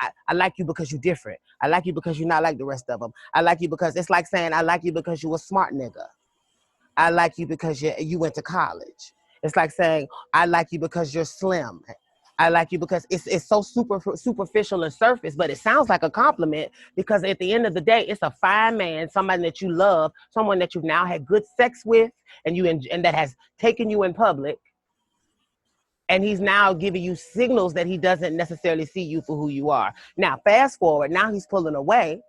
B: I like you because you're different. I like you because you're not like the rest of them. I like you because, it's like saying, I like you because you a smart nigga. I like you because you went to college. It's like saying, I like you because you're slim. I like you because it's so superficial and surface, but it sounds like a compliment, because at the end of the day, it's a fine man, somebody that you love, someone that you've now had good sex with, and that has taken you in public, and he's now giving you signals that he doesn't necessarily see you for who you are. Now, fast forward, now he's pulling away.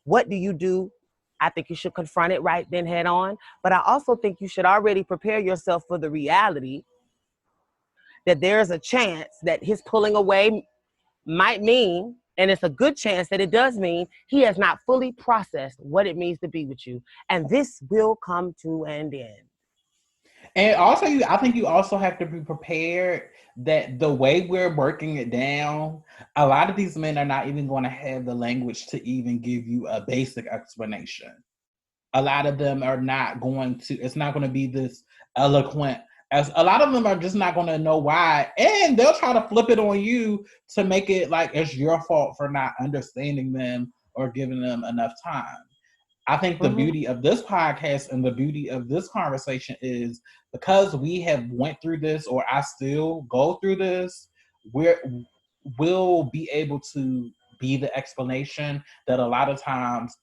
B: What do you do? I think you should confront it right then head on. But I also think you should already prepare yourself for the reality that there's a chance that his pulling away might mean, and it's a good chance that it does mean, he has not fully processed what it means to be with you. And this will come to an end.
A: And also, I think you also have to be prepared that the way we're working it down, a lot of these men are not even going to have the language to even give you a basic explanation. A lot of them are not going to, it's not going to be this eloquent, as a lot of them are just not going to know why. And they'll try to flip it on you to make it like it's your fault for not understanding them or giving them enough time. I think the beauty of this podcast and the beauty of this conversation is because we have went through this, or I still go through this, we'll be able to be the explanation that a lot of times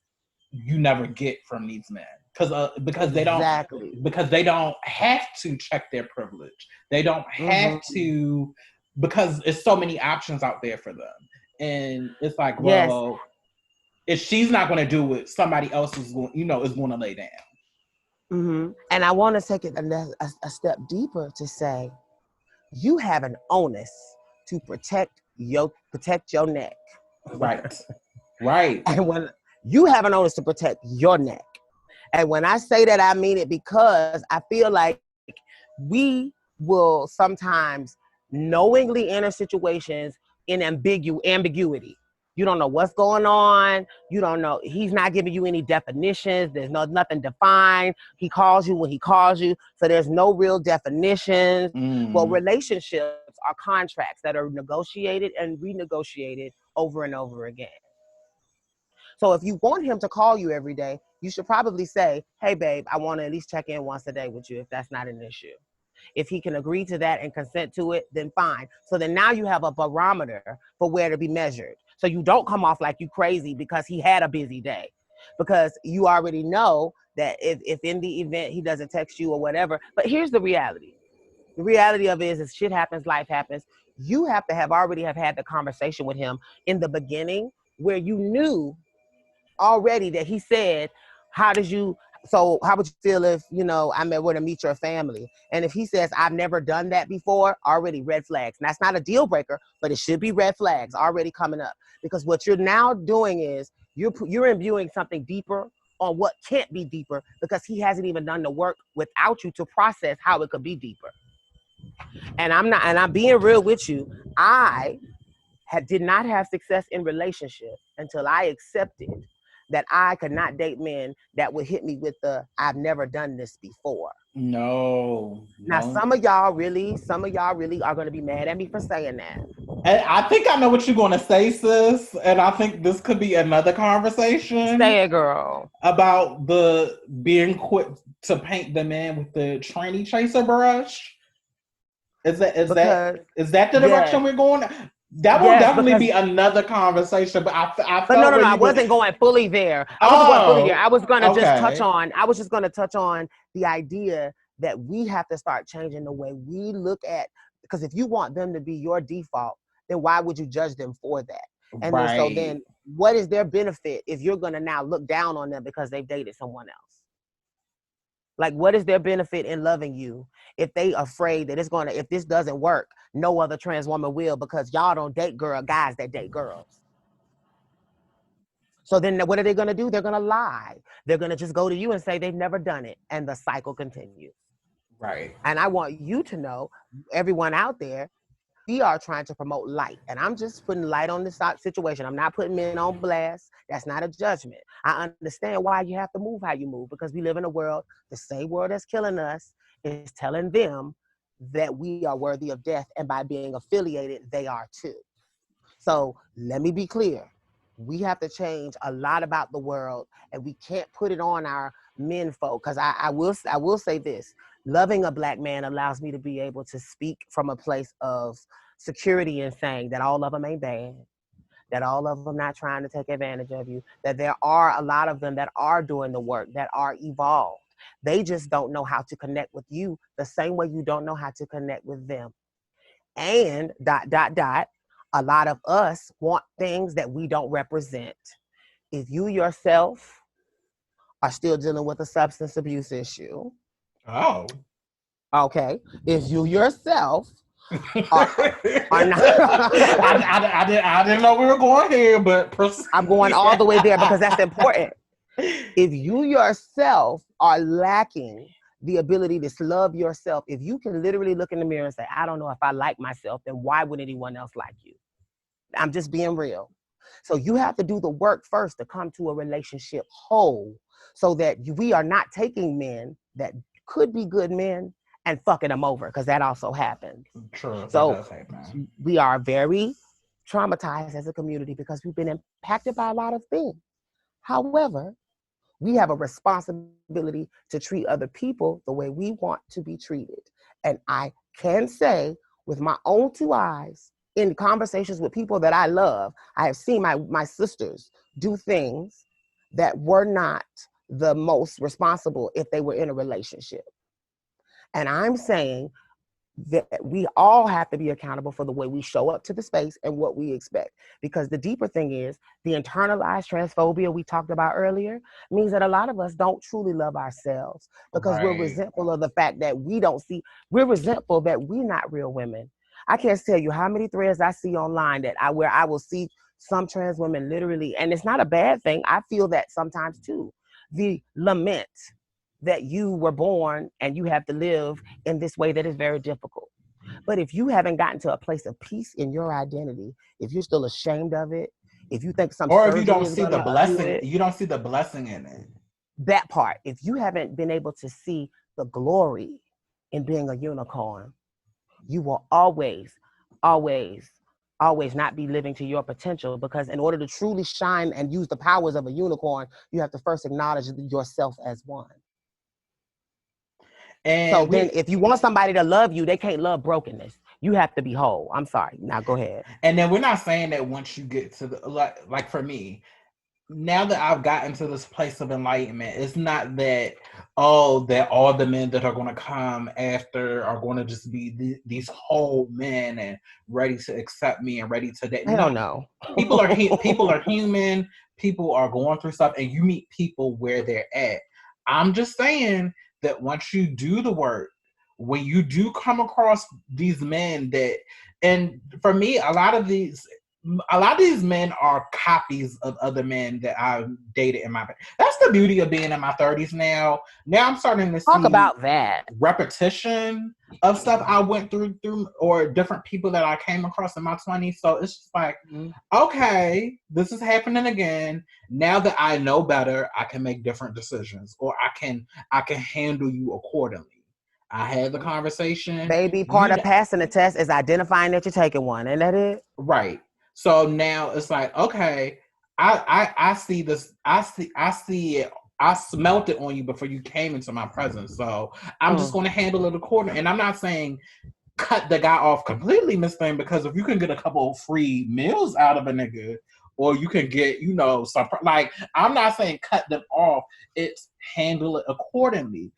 A: you never get from these men, because
B: Exactly.
A: they don't have to check their privilege. They don't have to, because it's so many options out there for them, and it's like,
B: Yes.
A: well, if she's not going to do it, somebody else is going, is going to lay down.
B: And I want to take it a step deeper to say, you have an onus to protect your neck.
A: Right. Right.
B: And when you have an onus to protect your neck. And when I say that, I mean it, because I feel like we will sometimes knowingly enter situations in ambiguity. You don't know what's going on. You don't know. He's not giving you any definitions. There's nothing defined. He calls you when he calls you. So there's no real definitions. Well, relationships are contracts that are negotiated and renegotiated over and over again. So if you want him to call you every day, you should probably say, hey, babe, I want to at least check in once a day with you, if that's not an issue. If he can agree to that and consent to it, then fine. So then now you have a barometer for where to be measured. So you don't come off like you crazy because he had a busy day. Because you already know that if in the event he doesn't text you or whatever. But here's the reality. The reality of it is shit happens, life happens. You have to already have had the conversation with him in the beginning where you knew already that he said, how would you feel if, I were to meet your family? And if he says, I've never done that before, already red flags. And that's not a deal breaker, but it should be red flags already coming up. Because what you're now doing is you're imbuing something deeper on what can't be deeper, because he hasn't even done the work without you to process how it could be deeper. And I'm being real with you. I did not have success in relationships until I accepted that I could not date men that would hit me with the, I've never done this before.
A: No.
B: Now, some of y'all really are going to be mad at me for saying that.
A: And I think I know what you're going to say, sis. And I think this could be another conversation.
B: Say it, girl.
A: About the being quick to paint the man with the tranny chaser brush. Is that the direction we're going? That will definitely be another conversation. But I felt
B: no, I wasn't going fully there. I was going to just touch on. I was just going to touch on the idea that we have to start changing the way we look at. Because if you want them to be your default, then why would you judge them for that? And then what is their benefit if you're going to now look down on them because they've dated someone else? Like, what is their benefit in loving you if they afraid that if this doesn't work, no other trans woman will, because y'all don't date guys that date girls. So then what are they going to do? They're going to lie. They're going to just go to you and say they've never done it. And the cycle continues.
A: Right.
B: And I want you to know, everyone out there, we are trying to promote light. And I'm just putting light on this situation. I'm not putting men on blast. That's not a judgment. I understand why you have to move how you move, because we live in a world, the same world that's killing us is telling them that we are worthy of death. And by being affiliated, they are too. So let me be clear. We have to change a lot about the world, and we can't put it on our men folk. Because I will say this. Loving a Black man allows me to be able to speak from a place of security and saying that all of them ain't bad, that all of them not trying to take advantage of you, that there are a lot of them that are doing the work, that are evolved. They just don't know how to connect with you the same way you don't know how to connect with them. And ... a lot of us want things that we don't represent. If you yourself are still dealing with a substance abuse issue.
A: Oh.
B: Okay. If you yourself
A: are not. I didn't know we were going here, but
B: I'm going all the way there because that's important. If you yourself are lacking the ability to love yourself, if you can literally look in the mirror and say, I don't know if I like myself, then why would anyone else like you? I'm just being real. So you have to do the work first to come to a relationship whole, so that we are not taking men that could be good men and fucking them over, because that also happens.
A: True, that
B: So
A: does happen.
B: we are very traumatized as a community because we've been impacted by a lot of things. However, we have a responsibility to treat other people the way we want to be treated. And I can say with my own two eyes, in conversations with people that I love, I have seen my sisters do things that were not the most responsible if they were in a relationship. And I'm saying that we all have to be accountable for the way we show up to the space and what we expect. Because the deeper thing is, the internalized transphobia we talked about earlier means that a lot of us don't truly love ourselves, because we're
A: Right.
B: resentful of the fact that we're resentful that we're not real women. I can't tell you how many threads I see online where I will see some trans women literally, and it's not a bad thing. I feel that sometimes too. The lament that you were born and you have to live in this way that is very difficult. But if you haven't gotten to a place of peace in your identity, if you're still ashamed of it, if you think some
A: Or if you
B: surgery
A: don't
B: is
A: see
B: going
A: the
B: to undo
A: blessing,
B: it,
A: you don't see the blessing in it.
B: that part, if you haven't been able to see the glory in being a unicorn, you will always, always, always not be living to your potential, because in order to truly shine and use the powers of a unicorn, you have to first acknowledge yourself as one. So
A: And
B: then
A: we
B: if you want somebody to love you, they can't love brokenness. You have to be whole. I'm sorry. Now go ahead.
A: and then we're not saying that once you get to the like for me, now that I've gotten to this place of enlightenment, it's not that that all the men that are going to come after are going to just be these whole men and ready to accept me and ready to date.
B: Hell
A: No,
B: no.
A: people are human. People are going through stuff, and you meet people where they're at. I'm just saying that once you do the work, when you do come across these men that, and for me, a lot of these men are copies of other men that I've dated in my. That's the beauty of being in my 30s now. Now I'm starting to
B: Talk
A: see
B: about that.
A: repetition of stuff I went through, or different people that I came across in my 20s. So it's just like, okay, this is happening again. Now that I know better, I can make different decisions, or I can handle you accordingly. I had the conversation.
B: Baby, part of passing the test is identifying that you're taking one. Ain't that it?
A: Right. So now it's like, okay, I see this, I see it, I smelt it on you before you came into my presence. So I'm just gonna handle it accordingly. And I'm not saying cut the guy off completely, Miss Thing, because if you can get a couple of free meals out of a nigga, or you can get, some, like, I'm not saying cut them off, it's handle it accordingly.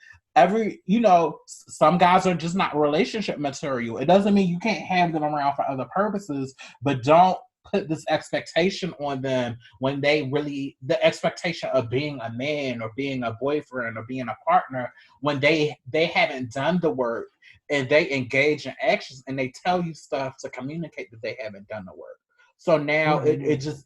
A: Some guys are just not relationship material. It doesn't mean you can't have them around for other purposes, but don't put this expectation on them when the expectation of being a man or being a boyfriend or being a partner, when they haven't done the work and they engage in actions and they tell you stuff to communicate that they haven't done the work. So now it just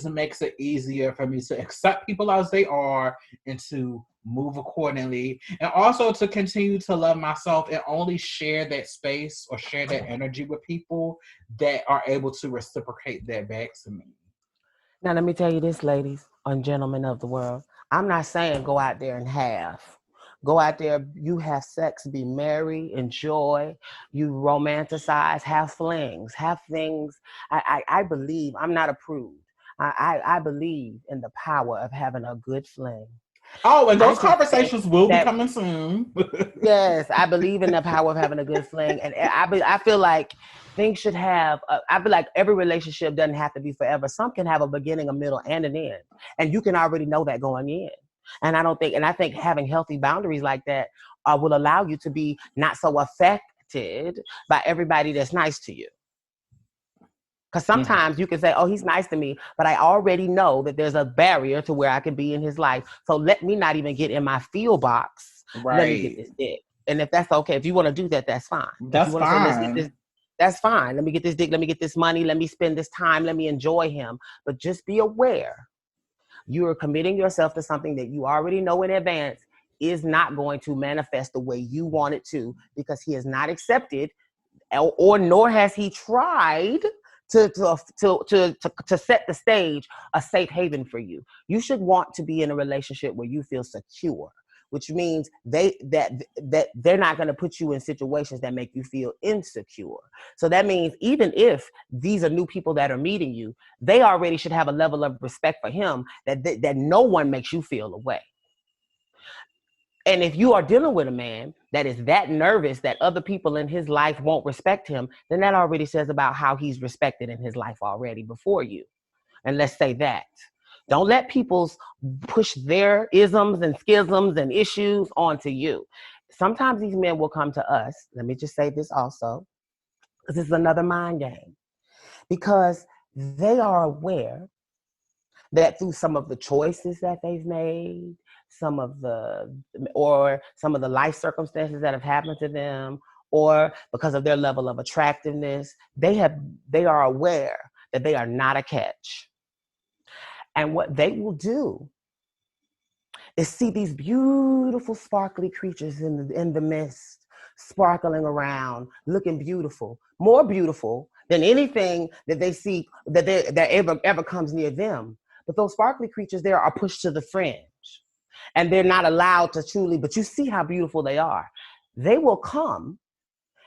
A: makes it easier for me to accept people as they are and to move accordingly, and also to continue to love myself and only share that space or share that energy with people that are able to reciprocate that back to me.
B: Now, let me tell you this, ladies and gentlemen of the world. I'm not saying go out there and have. Go out there, you have sex, be merry, enjoy, you romanticize, have flings, have things. I believe, I'm not a prude. I believe in the power of having a good fling.
A: Oh, and
B: I
A: those
B: just think
A: conversations will be
B: that,
A: coming soon.
B: yes, I believe in the power of having a good fling. And I feel like things should have, I feel like every relationship doesn't have to be forever. Some can have a beginning, a middle, and an end. And you can already know that going in. And I think having healthy boundaries like that will allow you to be not so affected by everybody that's nice to you. Because sometimes you can say, oh, he's nice to me, but I already know that there's a barrier to where I can be in his life. So let me not even get in my feel box.
A: Right.
B: Let me get this dick. And if that's okay, if you want to do that, that's fine. If
A: That's
B: you want to say, let's get this,
A: fine.
B: that's fine. Let me get this dick. Let me get this money. Let me spend this time. Let me enjoy him. But just be aware you are committing yourself to something that you already know in advance. is not going to manifest the way you want it to, because he has not accepted, or nor has he tried to set the stage a safe haven for you. You should want to be in a relationship where you feel secure, which means that they're not going to put you in situations that make you feel insecure. So that means even if these are new people that are meeting you, they already should have a level of respect for him that no one makes you feel away. And if you are dealing with a man that is that nervous that other people in his life won't respect him, then that already says about how he's respected in his life already before you. And let's say that. Don't let people push their isms and schisms and issues onto you. Sometimes these men will come to us. Let me just say this also, because this is another mind game. Because they are aware that through some of the choices that they've made, some of the life circumstances that have happened to them, or because of their level of attractiveness, they are aware that they are not a catch. And what they will do is see these beautiful, sparkly creatures in the mist, sparkling around, looking beautiful, more beautiful than anything that they see that ever comes near them. But those sparkly creatures there are pushed to the fringe, and they're not allowed to truly. But you see how beautiful they are. They will come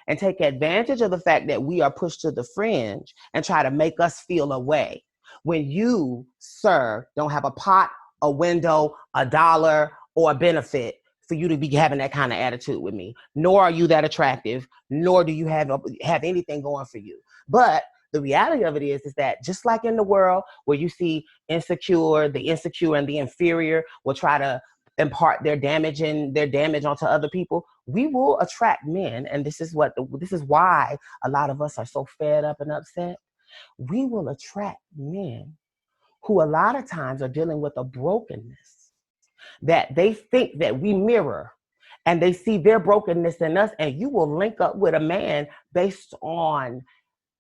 B: and take advantage of the fact that we are pushed to the fringe and try to make us feel away. When you, sir, don't have a pot, a window, a dollar, or a benefit for you to be having that kind of attitude with me, nor are you that attractive, nor do you have anything going for you. But the reality of it is that just like in the world where you see the insecure and the inferior will try to impart their damage onto other people, we will attract men. And this is why a lot of us are so fed up and upset. We will attract men who a lot of times are dealing with a brokenness that they think that we mirror, and they see their brokenness in us, and you will link up with a man based on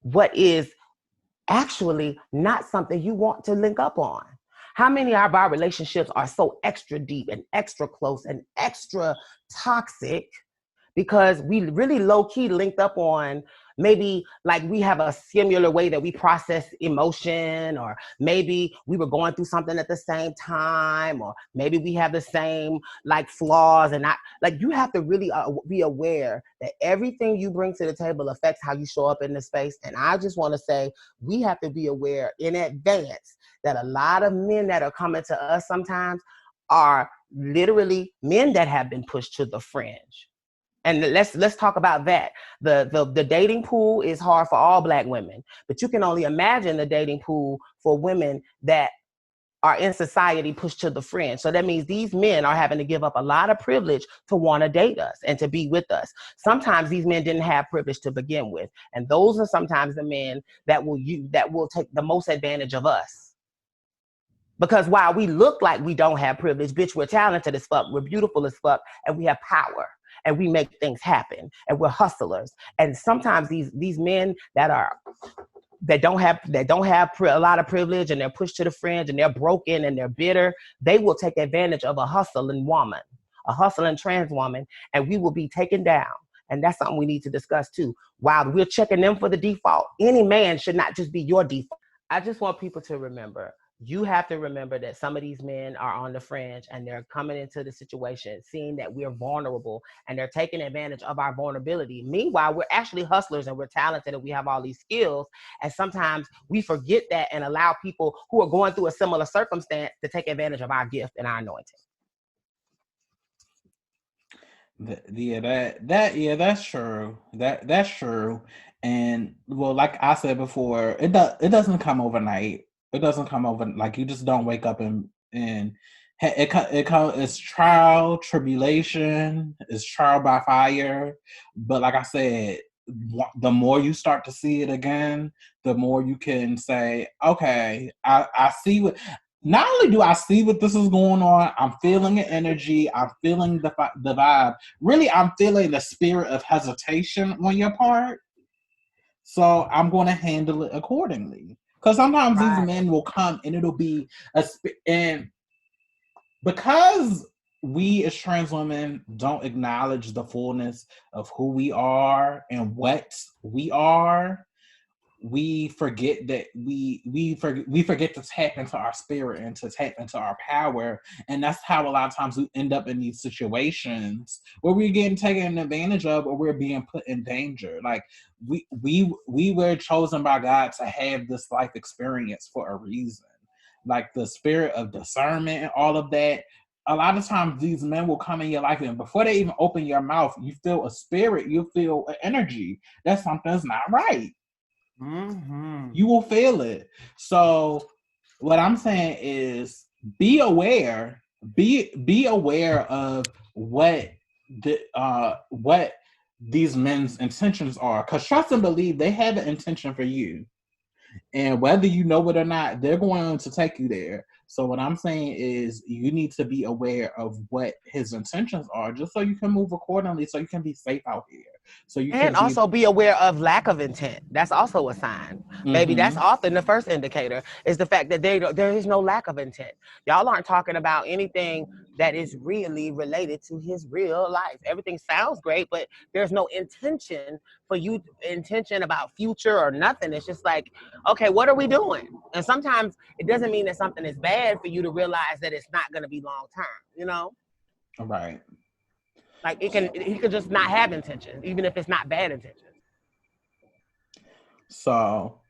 B: what is actually not something you want to link up on. How many of our relationships are so extra deep and extra close and extra toxic because we really low-key linked up on maybe like we have a similar way that we process emotion, or maybe we were going through something at the same time, or maybe we have the same like flaws, and not like you have to really be aware that everything you bring to the table affects how you show up in the space. And I just want to say we have to be aware in advance that a lot of men that are coming to us sometimes are literally men that have been pushed to the fringe. And let's talk about that. The dating pool is hard for all Black women, but you can only imagine the dating pool for women that are in society pushed to the fringe. So that means these men are having to give up a lot of privilege to want to date us and to be with us. Sometimes these men didn't have privilege to begin with, and those are sometimes the men that will take the most advantage of us. Because while we look like we don't have privilege, bitch, we're talented as fuck, we're beautiful as fuck, and we have power. And we make things happen, and we're hustlers. And sometimes these men that don't have a lot of privilege, and they're pushed to the fringe, and they're broken, and they're bitter, they will take advantage of a hustling woman, a hustling trans woman, and we will be taken down. And that's something we need to discuss too. While we're checking them for the default, any man should not just be your default. I just want people to remember, you have to remember that some of these men are on the fringe, and they're coming into the situation seeing that we're vulnerable, and they're taking advantage of our vulnerability. Meanwhile, we're actually hustlers, and we're talented, and we have all these skills. And sometimes we forget that and allow people who are going through a similar circumstance to take advantage of our gift and our anointing.
A: That's true. That's true. And well, like I said before, it doesn't come overnight. It doesn't come over, like you just don't wake up and it's trial, tribulation, it's trial by fire. But like I said, the more you start to see it again, the more you can say, okay, I see what. Not only do I see what this is going on, I'm feeling the energy, I'm feeling the vibe. Really, I'm feeling the spirit of hesitation on your part. So I'm going to handle it accordingly. Because sometimes these men will come and it'll be and because we as trans women don't acknowledge the fullness of who we are and what we are, we forget that we forget to tap into our spirit and to tap into our power, and that's how a lot of times we end up in these situations where we're getting taken advantage of or we're being put in danger. Like we were chosen by God to have this life experience for a reason, like the spirit of discernment and all of that. A lot of times these men will come in your life and before they even open your mouth, you feel a spirit, you feel an energy that something's not right.
B: Mm-hmm.
A: You will feel it. So what I'm saying is be aware, be aware of what these men's intentions are. Because trust and believe they have an intention for you. And whether you know it or not, they're going to take you there. So what I'm saying is you need to be aware of what his intentions are just so you can move accordingly, so you can be safe out here. So you
B: And
A: can be
B: also be aware of lack of intent. That's also a sign. Baby, that's
A: mm-hmm.
B: often the first indicator is the fact that there is no lack of intent. Y'all aren't talking about anything that is really related to his real life. Everything sounds great, but there's no intention for you, intention about future or nothing. It's just like, okay, what are we doing? And sometimes it doesn't mean that something is bad for you to realize that it's not going to be long term, you know?
A: Right.
B: Like he could just not have intentions, even if it's not bad intentions.
A: So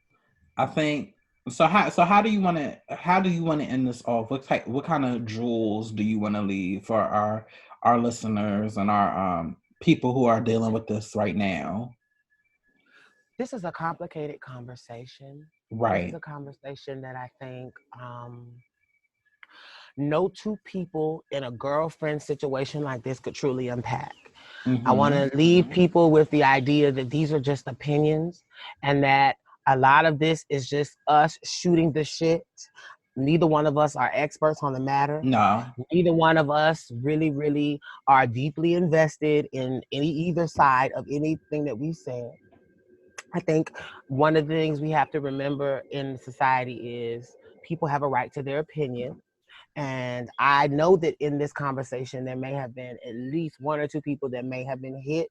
A: I think how do you want to end this off? What kind of jewels do you want to leave for our listeners and our people who are dealing with this right now?
B: This is a complicated conversation. This is
A: Right.
B: a conversation that I think no two people in a girlfriend situation like this could truly unpack. I want
A: Mm-hmm.
B: to leave people with the idea that these are just opinions and that a lot of this is just us shooting the shit. Neither one of us are experts on the matter.
A: No.
B: Neither one of us really, really are deeply invested in either side of anything that we said. I think one of the things we have to remember in society is people have a right to their opinion. And I know that in this conversation, there may have been at least one or two people that may have been hit.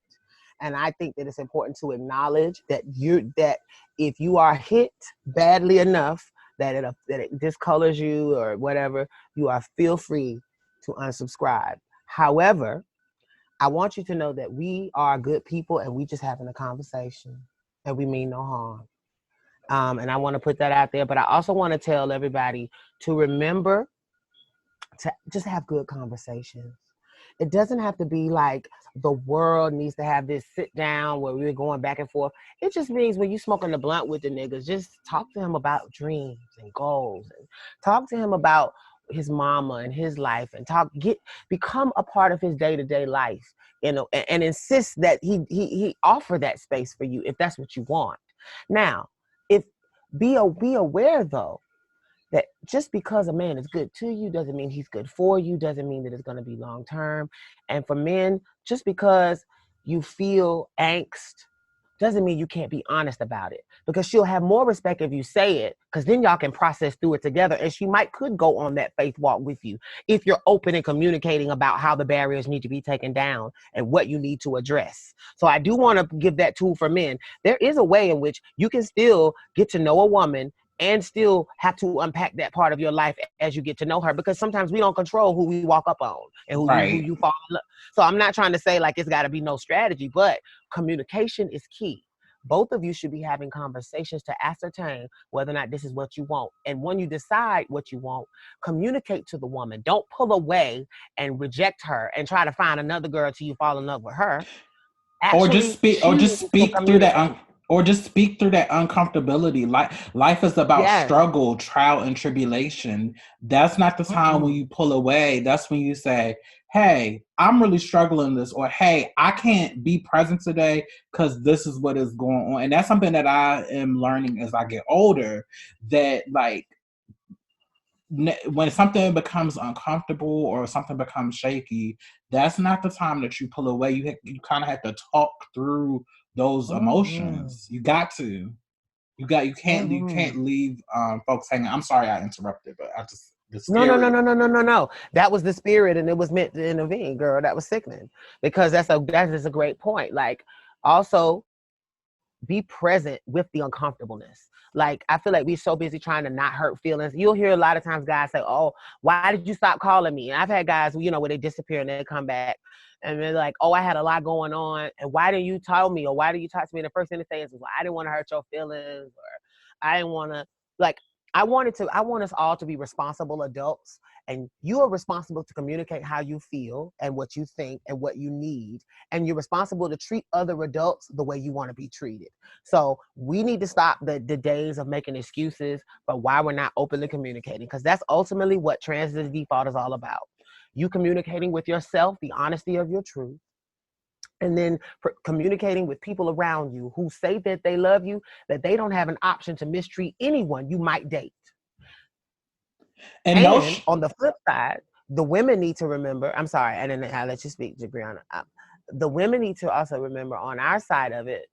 B: And I think that it's important to acknowledge that if you are hit badly enough that it discolors you or whatever, you are feel free to unsubscribe. However, I want you to know that we are good people and we just having a conversation and we mean no harm. And I want to put that out there, but I also want to tell everybody to remember to just have good conversations. It doesn't have to be like the world needs to have this sit down where we're going back and forth. It just means when you smoking the blunt with the niggas, just talk to him about dreams and goals and talk to him about his mama and his life and become a part of his day-to-day life, you know, and insist that he offer that space for you if that's what you want. Now, if be aware though that just because a man is good to you doesn't mean he's good for you, doesn't mean that it's going to be long term. And for men, just because you feel angst doesn't mean you can't be honest about it, because she'll have more respect if you say it, because then y'all can process through it together, and she might could go on that faith walk with you if you're open and communicating about how the barriers need to be taken down and what you need to address. So I do want to give that tool for men. There is a way in which you can still get to know a woman and still have to unpack that part of your life as you get to know her, because sometimes we don't control who we walk up on and who
A: Right.
B: you fall in love. So I'm not trying to say like it's got to be no strategy, but communication is key. Both of you should be having conversations to ascertain whether or not this is what you want. And when you decide what you want, communicate to the woman. Don't pull away and reject her and try to find another girl till you fall in love with her. Actually choose to communicate.
A: Or just speak through that uncomfortability. Life is about
B: Yes.
A: struggle, trial, and tribulation. That's not the time when
B: Mm-mm.
A: you pull away. That's when you say, hey, I'm really struggling this, or hey, I can't be present today because this is what is going on. And that's something that I am learning as I get older, that like when something becomes uncomfortable or something becomes shaky, that's not the time that you pull away. You kind of have to talk through those
B: Mm-hmm.
A: emotions. You got to. You can't
B: Mm-hmm.
A: leave folks hanging. I'm sorry I interrupted, but I just The
B: No, no, no,
A: spirit.
B: no, no, no, no, no. That was the spirit, and it was meant to intervene, girl. That was sickening, because that is a great point. Like, also be present with the uncomfortableness. Like, I feel like we're so busy trying to not hurt feelings. You'll hear a lot of times guys say, "Oh, why did you stop calling me?" And I've had guys, where they disappear and they come back, and they're like, "Oh, I had a lot going on, and why didn't you tell me, or why did you talk to me?" And the first thing to say is, "Well, I didn't want to hurt your feelings, or I didn't want to like." I want us all to be responsible adults, and you are responsible to communicate how you feel and what you think and what you need, and you're responsible to treat other adults the way you want to be treated. So we need to stop the days of making excuses for why we're not openly communicating, because that's ultimately what transgender default is all about. You communicating with yourself, the honesty of your truth, and then communicating with people around you who say that they love you, that they don't have an option to mistreat anyone you might date.
A: And no,
B: And on the flip side, the women need to remember, I'm sorry, and then I'll let you speak, Brianna. The women need to also remember, on our side of it,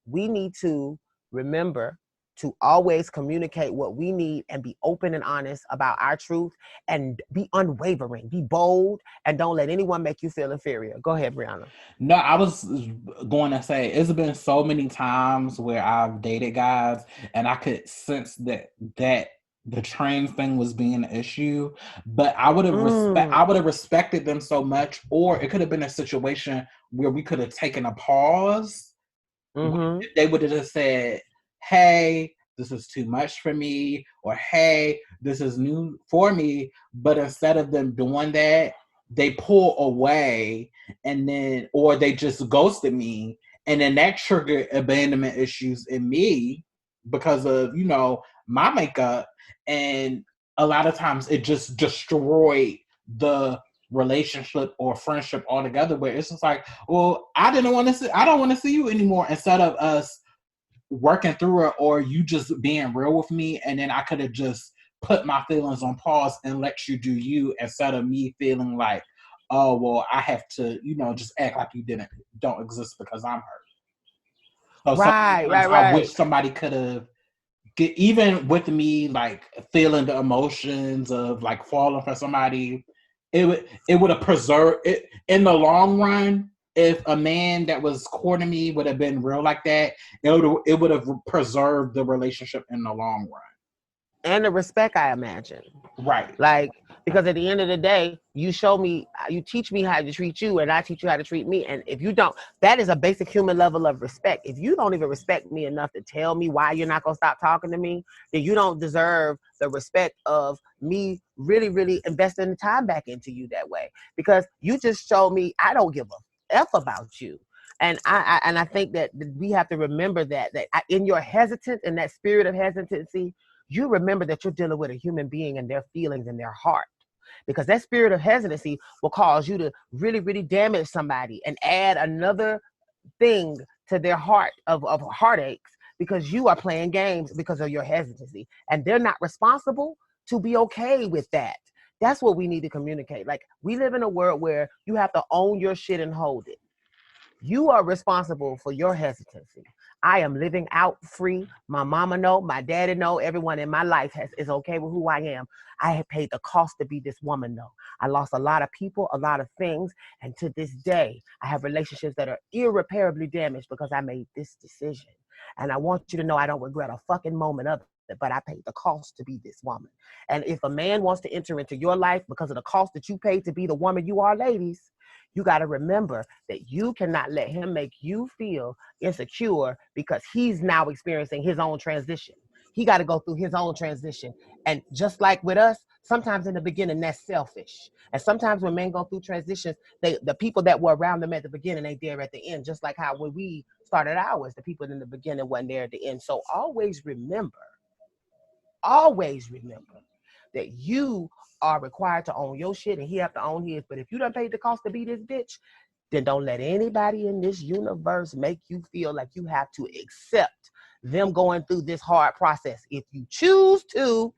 B: we need to remember to always communicate what we need and be open and honest about our truth, and be unwavering, be bold, and don't let anyone make you feel inferior. Go ahead, Brianna.
A: no, I was going to say it's been so many times where I've dated guys, and I could sense that the trans thing was being an issue, but I would have respected them so much, or it could have been a situation where we could have taken a pause.
B: Mm-hmm.
A: They would have just said, "Hey, this is too much for me," or "Hey, this is new for me." But instead of them doing that, they pull away, and then, or they just ghosted me, and then that triggered abandonment issues in me because of my makeup, and a lot of times it just destroyed the relationship or friendship altogether, where it's just like, well, I don't want to see you anymore, instead of us working through it, or you just being real with me, and then I could have just put my feelings on pause and let you do you, instead of me feeling like, oh well, I have to just act like you don't exist because I'm hurt. So
B: Right,
A: sometimes
B: right,
A: I wish
B: right.
A: somebody could have even with me, like feeling the emotions of like falling for somebody, it would have preserved it in the long run. If a man that was courting me would have been real like that, it would have preserved the relationship in the long run.
B: And the respect, I imagine.
A: Right.
B: Like, because at the end of the day, you teach me how to treat you, and I teach you how to treat me. And if you don't, that is a basic human level of respect. If you don't even respect me enough to tell me why you're not going to stop talking to me, then you don't deserve the respect of me really, really investing the time back into you that way. Because you just showed me I don't give a F about you. And I think that we have to remember that in your hesitance, in that spirit of hesitancy, you remember that you're dealing with a human being and their feelings and their heart. Because that spirit of hesitancy will cause you to really, really damage somebody and add another thing to their heart of heartaches, because you are playing games because of your hesitancy. And they're not responsible to be okay with that. That's what we need to communicate. Like, we live in a world where you have to own your shit and hold it. You are responsible for your hesitancy. I am living out free. My mama know, my daddy know, everyone in my life is okay with who I am. I have paid the cost to be this woman though. I lost a lot of people, a lot of things, and to this day, I have relationships that are irreparably damaged because I made this decision. And I want you to know I don't regret a fucking moment of it, but I paid the cost to be this woman. And if a man wants to enter into your life because of the cost that you paid to be the woman you are, ladies, you got to remember that you cannot let him make you feel insecure because he's now experiencing his own transition. He got to go through his own transition. And just like with us, sometimes in the beginning, that's selfish. And sometimes when men go through transitions, the people that were around them at the beginning ain't there at the end. Just like how when we started ours, the people in the beginning wasn't there at the end. So always remember that you are required to own your shit and he have to own his. But if you done paid the cost to be this bitch, then don't let anybody in this universe make you feel like you have to accept them going through this hard process. If you choose to,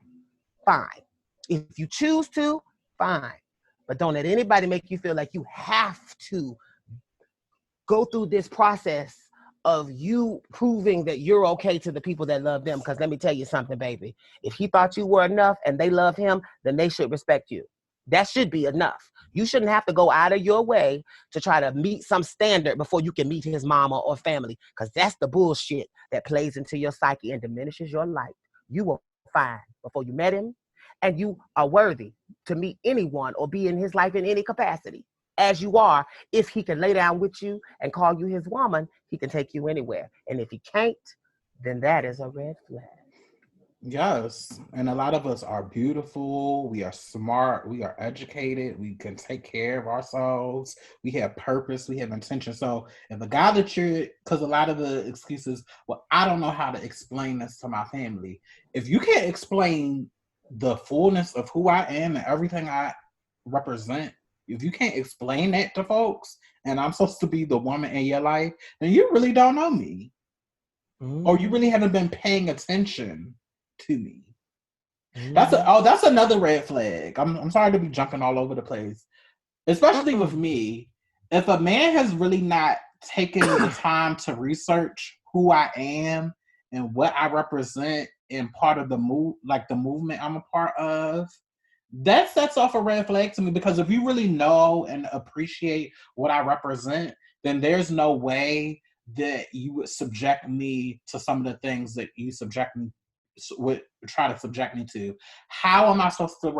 B: fine. If you choose to, fine. But don't let anybody make you feel like you have to go through this process of you proving that you're okay to the people that love them. Because let me tell you something, baby. If he thought you were enough and they love him, then they should respect you. That should be enough. You shouldn't have to go out of your way to try to meet some standard before you can meet his mama or family, because that's the bullshit that plays into your psyche and diminishes your life. You were fine before you met him, and you are worthy to meet anyone or be in his life in any capacity as you are. If he can lay down with you and call you his woman, he can take you anywhere. And if he can't, then that is a red flag.
A: Yes. And a lot of us are beautiful. We are smart. We are educated. We can take care of ourselves. We have purpose. We have intention. So if a guy that because a lot of the excuses, well, I don't know how to explain this to my family. If you can't explain the fullness of who I am and everything I represent, if you can't explain that to folks, and I'm supposed to be the woman in your life, then you really don't know me. Or you really haven't been paying attention to me. That's another red flag. I'm sorry to be jumping all over the place. Especially with me. If a man has really not taken the time to research who I am and what I represent in part of the movement I'm a part of, that sets off a red flag to me, because if you really know and appreciate what I represent, then there's no way that you would subject me to some of the things that you would try to subject me to. How am I supposed to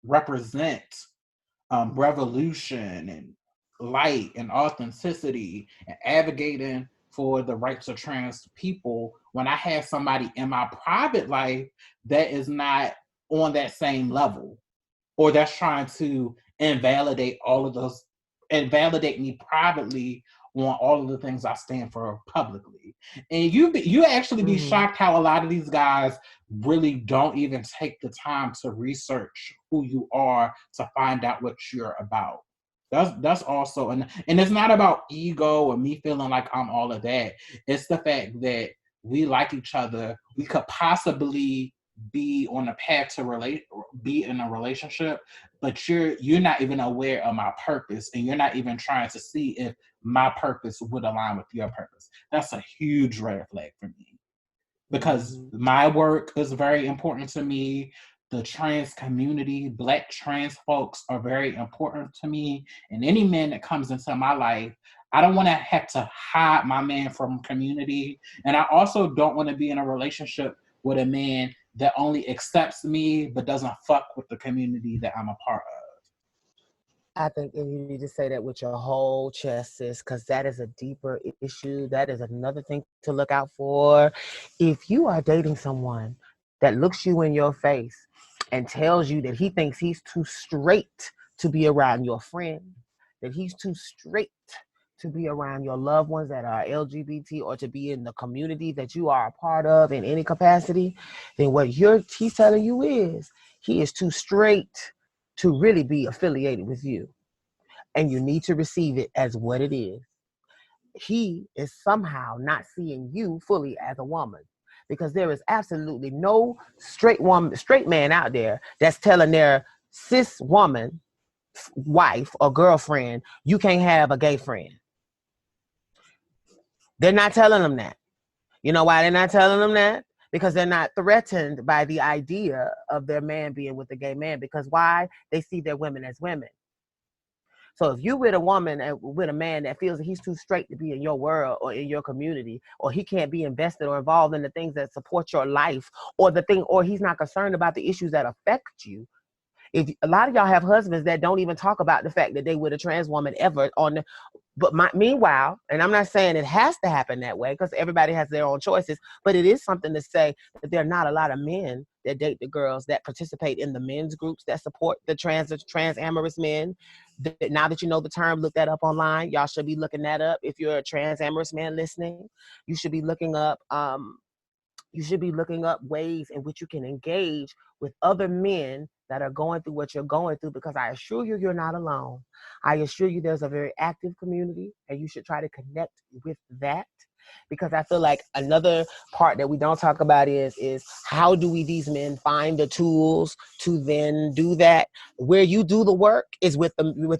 A: represent revolution and light and authenticity and advocating for the rights of trans people when I have somebody in my private life that is not on that same level, or that's trying to invalidate me privately on all of the things I stand for publicly? And you actually be shocked how a lot of these guys really don't even take the time to research who you are to find out what you're about. That's also, and it's not about ego or me feeling like I'm all of that. It's the fact that we like each other. We could possibly be on a path to be in a relationship, but you're not even aware of my purpose, and you're not even trying to see if my purpose would align with your purpose. That's a huge red flag for me, because my work is very important to me. The trans community, Black trans folks, are very important to me. And any man that comes into my life, I don't want to have to hide my man from community. And I also don't want to be in a relationship with a man that only accepts me but doesn't fuck with the community that I'm a part of.
B: I think you need to say that with your whole chest, sis, because that is a deeper issue. That is another thing to look out for. If you are dating someone that looks you in your face and tells you that he thinks he's too straight to be around your friend, that he's too straight to be around your loved ones that are LGBT, or to be in the community that you are a part of in any capacity, then what he's telling you is he is too straight to really be affiliated with you. And you need to receive it as what it is. He is somehow not seeing you fully as a woman, because there is absolutely no straight man out there that's telling their cis woman, wife or girlfriend, you can't have a gay friend. They're not telling them that. You know why they're not telling them that? Because they're not threatened by the idea of their man being with a gay man. Because why? They see their women as women. So if you with a woman and with a man that feels that he's too straight to be in your world or in your community, or he can't be invested or involved in the things that support your life, or he's not concerned about the issues that affect you. If a lot of y'all have husbands that don't even talk about the fact that they with a trans woman ever meanwhile, and I'm not saying it has to happen that way, because everybody has their own choices, but it is something to say that there are not a lot of men that date the girls that participate in the men's groups that support the trans-amorous men. Now that you know the term, look that up online. Y'all should be looking that up. If you're a trans-amorous man listening, you should be looking up ways in which you can engage with other men that are going through what you're going through, because I assure you, you're not alone. I assure you there's a very active community, and you should try to connect with that. Because I feel like another part that we don't talk about is how do we these men find the tools to then do that? Where you do the work is with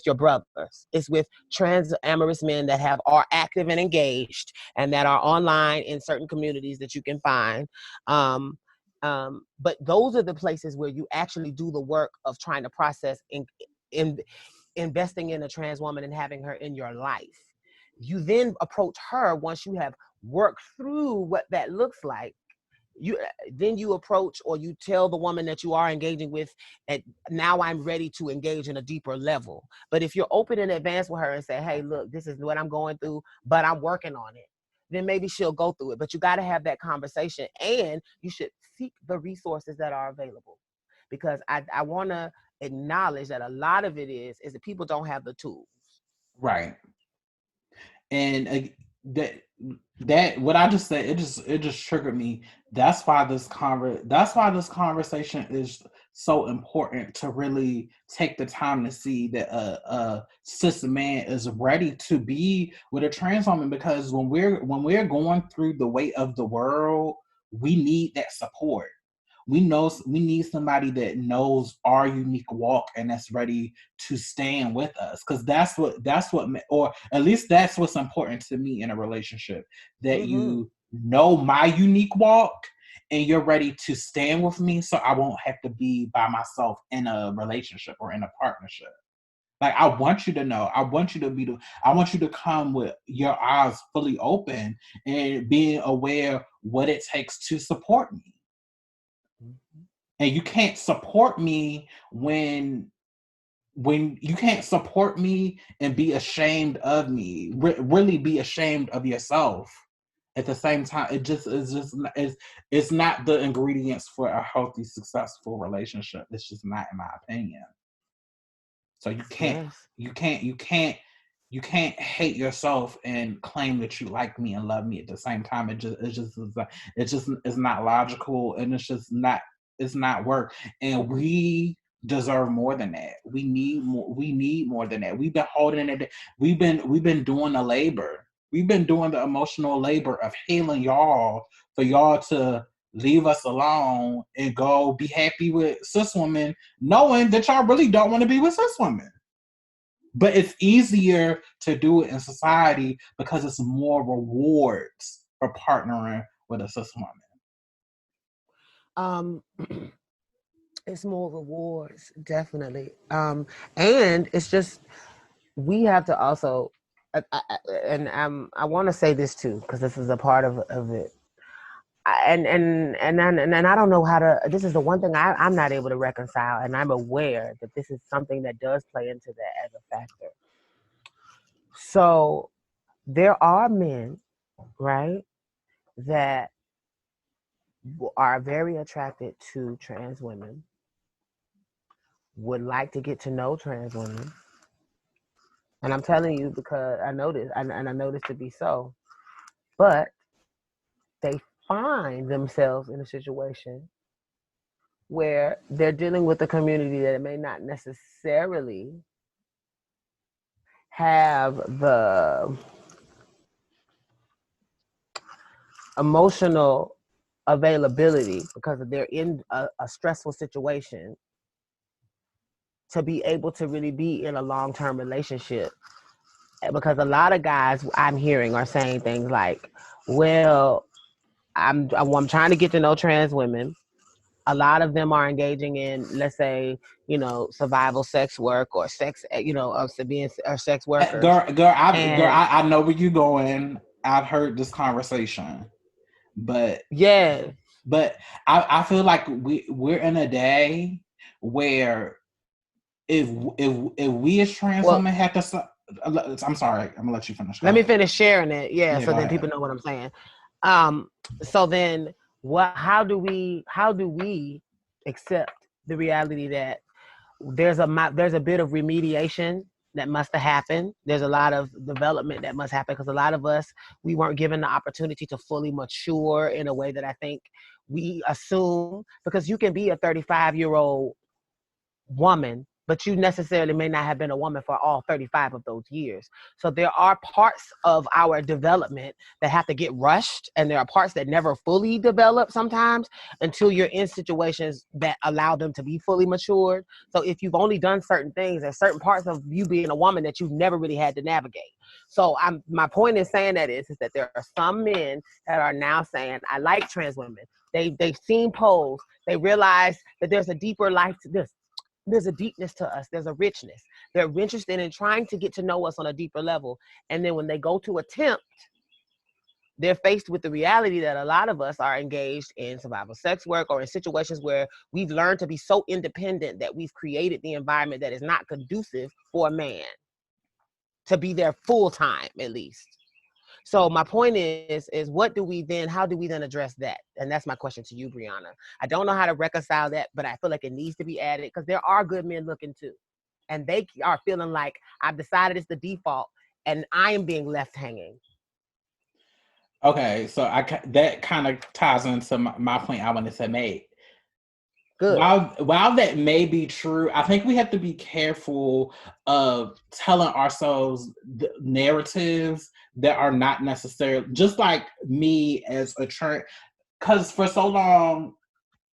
B: your brothers. It's with trans-amorous men that are active and engaged and that are online in certain communities that you can find. But those are the places where you actually do the work of trying to process in investing in a trans woman and having her in your life. You then approach her once you have worked through what that looks like. You approach, or you tell the woman that you are engaging with, and now I'm ready to engage in a deeper level. But if you're open in advance with her and say, hey, look, this is what I'm going through, but I'm working on it, then maybe she'll go through it. But you got to have that conversation, and you should seek the resources that are available, because I want to acknowledge that a lot of it is that people don't have the tools.
A: Right. And that what I just said, it just triggered me. That's why this conversation is so important, to really take the time to see that a cis man is ready to be with a trans woman, because when we're going through the weight of the world, we need that support. We need somebody that knows our unique walk and that's ready to stand with us, because or at least that's what's important to me in a relationship, that you know my unique walk and you're ready to stand with me, so I won't have to be by myself in a relationship or in a partnership. Like, I want you to know, I want you to come with your eyes fully open and being aware what it takes to support me. And you can't support me when you can't support me and be ashamed of me, really be ashamed of yourself at the same time. It's not the ingredients for a healthy, successful relationship. It's just not, in my opinion. So you can't hate yourself and claim that you like me and love me at the same time. It's not logical, and it's not work. And we deserve more than that. We need more than that. We've been holding it. We've been doing the labor. We've been doing the emotional labor of healing y'all, for y'all to leave us alone and go be happy with cis women, knowing that y'all really don't want to be with cis women. But it's easier to do it in society because it's more rewards for partnering with a cis
B: woman. It's more rewards, definitely. And it's just, we have to also, I want to say this too, because this is a part of it. And I don't know how to. This is the one thing I'm not able to reconcile, and I'm aware that this is something that does play into that as a factor. So there are men, right, that are very attracted to trans women, would like to get to know trans women, and I'm telling you because I know this, and I know this to be so, but they find themselves in a situation where they're dealing with a community that may not necessarily have the emotional availability, because they're in a stressful situation, to be able to really be in a long-term relationship. Because a lot of guys I'm hearing are saying things like, well, I'm trying to get to know trans women. A lot of them are engaging in, let's say, survival sex work, or sex, of being or sex workers.
A: I know where you're going. I've heard this conversation, but
B: yeah,
A: but I feel like we're in a day where if we as trans women have to. I'm sorry, I'm gonna let you finish.
B: Let me finish sharing it. Yeah, so then
A: ahead.
B: people know what I'm saying. So then how do we accept the reality that there's a bit of remediation that must have happened. There's a lot of development that must happen, because a lot of us, we weren't given the opportunity to fully mature in a way that I think we assume, because you can be a 35-year-old woman but you necessarily may not have been a woman for all 35 of those years. So there are parts of our development that have to get rushed, and there are parts that never fully develop sometimes until you're in situations that allow them to be fully matured. So if you've only done certain things, there's certain parts of you being a woman that you've never really had to navigate. So my point in saying that is that there are some men that are now saying, I like trans women. They've seen polls. They realize that there's a deeper life to this. There's a deepness to us. There's a richness. They're interested in trying to get to know us on a deeper level. And then when they go to attempt, they're faced with the reality that a lot of us are engaged in survival sex work or in situations where we've learned to be so independent that we've created the environment that is not conducive for a man to be there full time, at least. So my point is how do we then address that? And that's my question to you, Brianna. I don't know how to reconcile that, but I feel like it needs to be added because there are good men looking too. And they are feeling like I've decided it's the default and I am being left hanging.
A: Okay, so that kind of ties into my point I wanted to make.
B: Good.
A: While that may be true, I think we have to be careful of telling ourselves the narratives that are not necessarily just like me as a trans. Because for so long,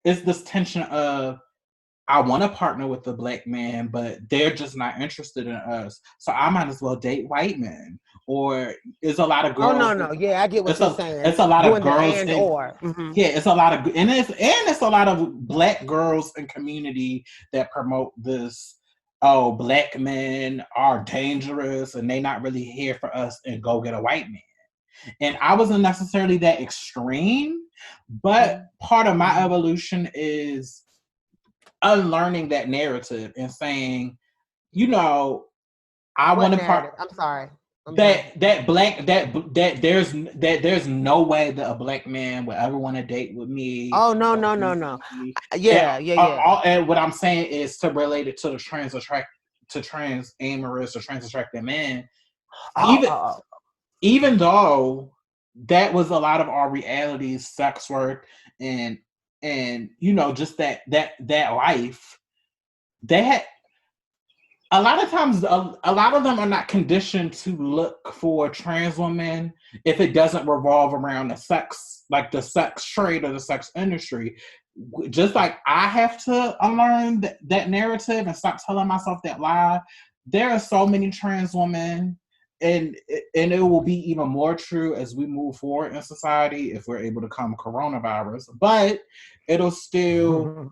A: it's this tension of I want to partner with a black man, but they're just not interested in us. So I might as well date white men. Or it's a lot of girls.
B: Oh no, yeah, I get what you're saying.
A: It's a lot
B: doing
A: of girls. Yeah, it's a lot of it's a lot of black girls in community that promote this. Oh, black men are dangerous and they not really here for us and go get a white man. And I wasn't necessarily that extreme, but part of my evolution is unlearning that narrative and saying, you know, I want to part.
B: I'm sorry.
A: That there's no way that a black man would ever want to date with me.
B: Oh no. Yeah.
A: And what I'm saying is to relate it to the trans-amorous or trans-attracted men. Even though that was a lot of our reality, sex work and just that life, they had a lot of times a lot of them are not conditioned to look for trans women if it doesn't revolve around the sex trade or the sex industry. Just like I have to unlearn that narrative and stop telling myself that lie. There are so many trans women, and it will be even more true as we move forward in society if we're able to calm coronavirus. But it'll still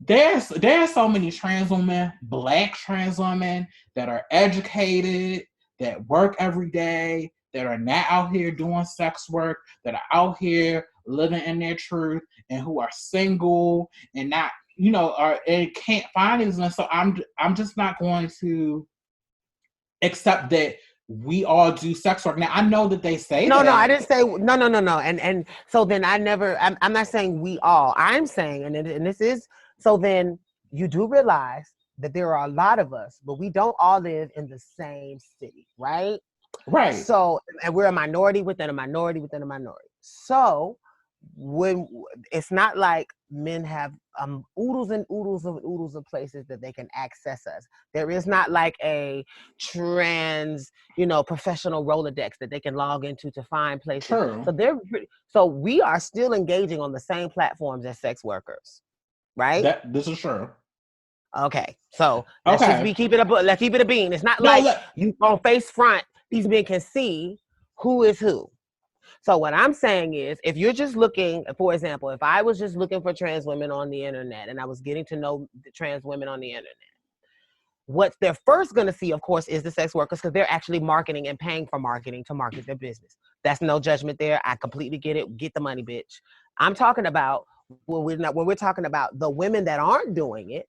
A: there's so many trans women, black trans women that are educated, that work every day, that are not out here doing sex work, that are out here living in their truth, and who are single and not, and can't find it. And so I'm just not going to accept that we all do sex work. Now I know that they say
B: no,
A: that.
B: No, I didn't say no. And so then I'm not saying we all. I'm saying, and this is, so then you do realize that there are a lot of us, but we don't all live in the same city, right?
A: Right.
B: So, and we're a minority within a minority within a minority. So when it's not like men have oodles and oodles of places that they can access us. There is not like a trans, professional Rolodex that they can log into to find places.
A: True.
B: So we are still engaging on the same platforms as sex workers, right?
A: This is true.
B: Okay, so let's keep it a bean. It's not you on face front, these men can see who is who. So what I'm saying is, if you're just looking, for example, if I was just looking for trans women on the internet and I was getting to know the trans women on the internet, what they're first going to see, of course, is the sex workers, because they're actually marketing and paying for marketing to market their business. That's no judgment there. I completely get it. Get the money, bitch. I'm talking about when we're talking about the women that aren't doing it.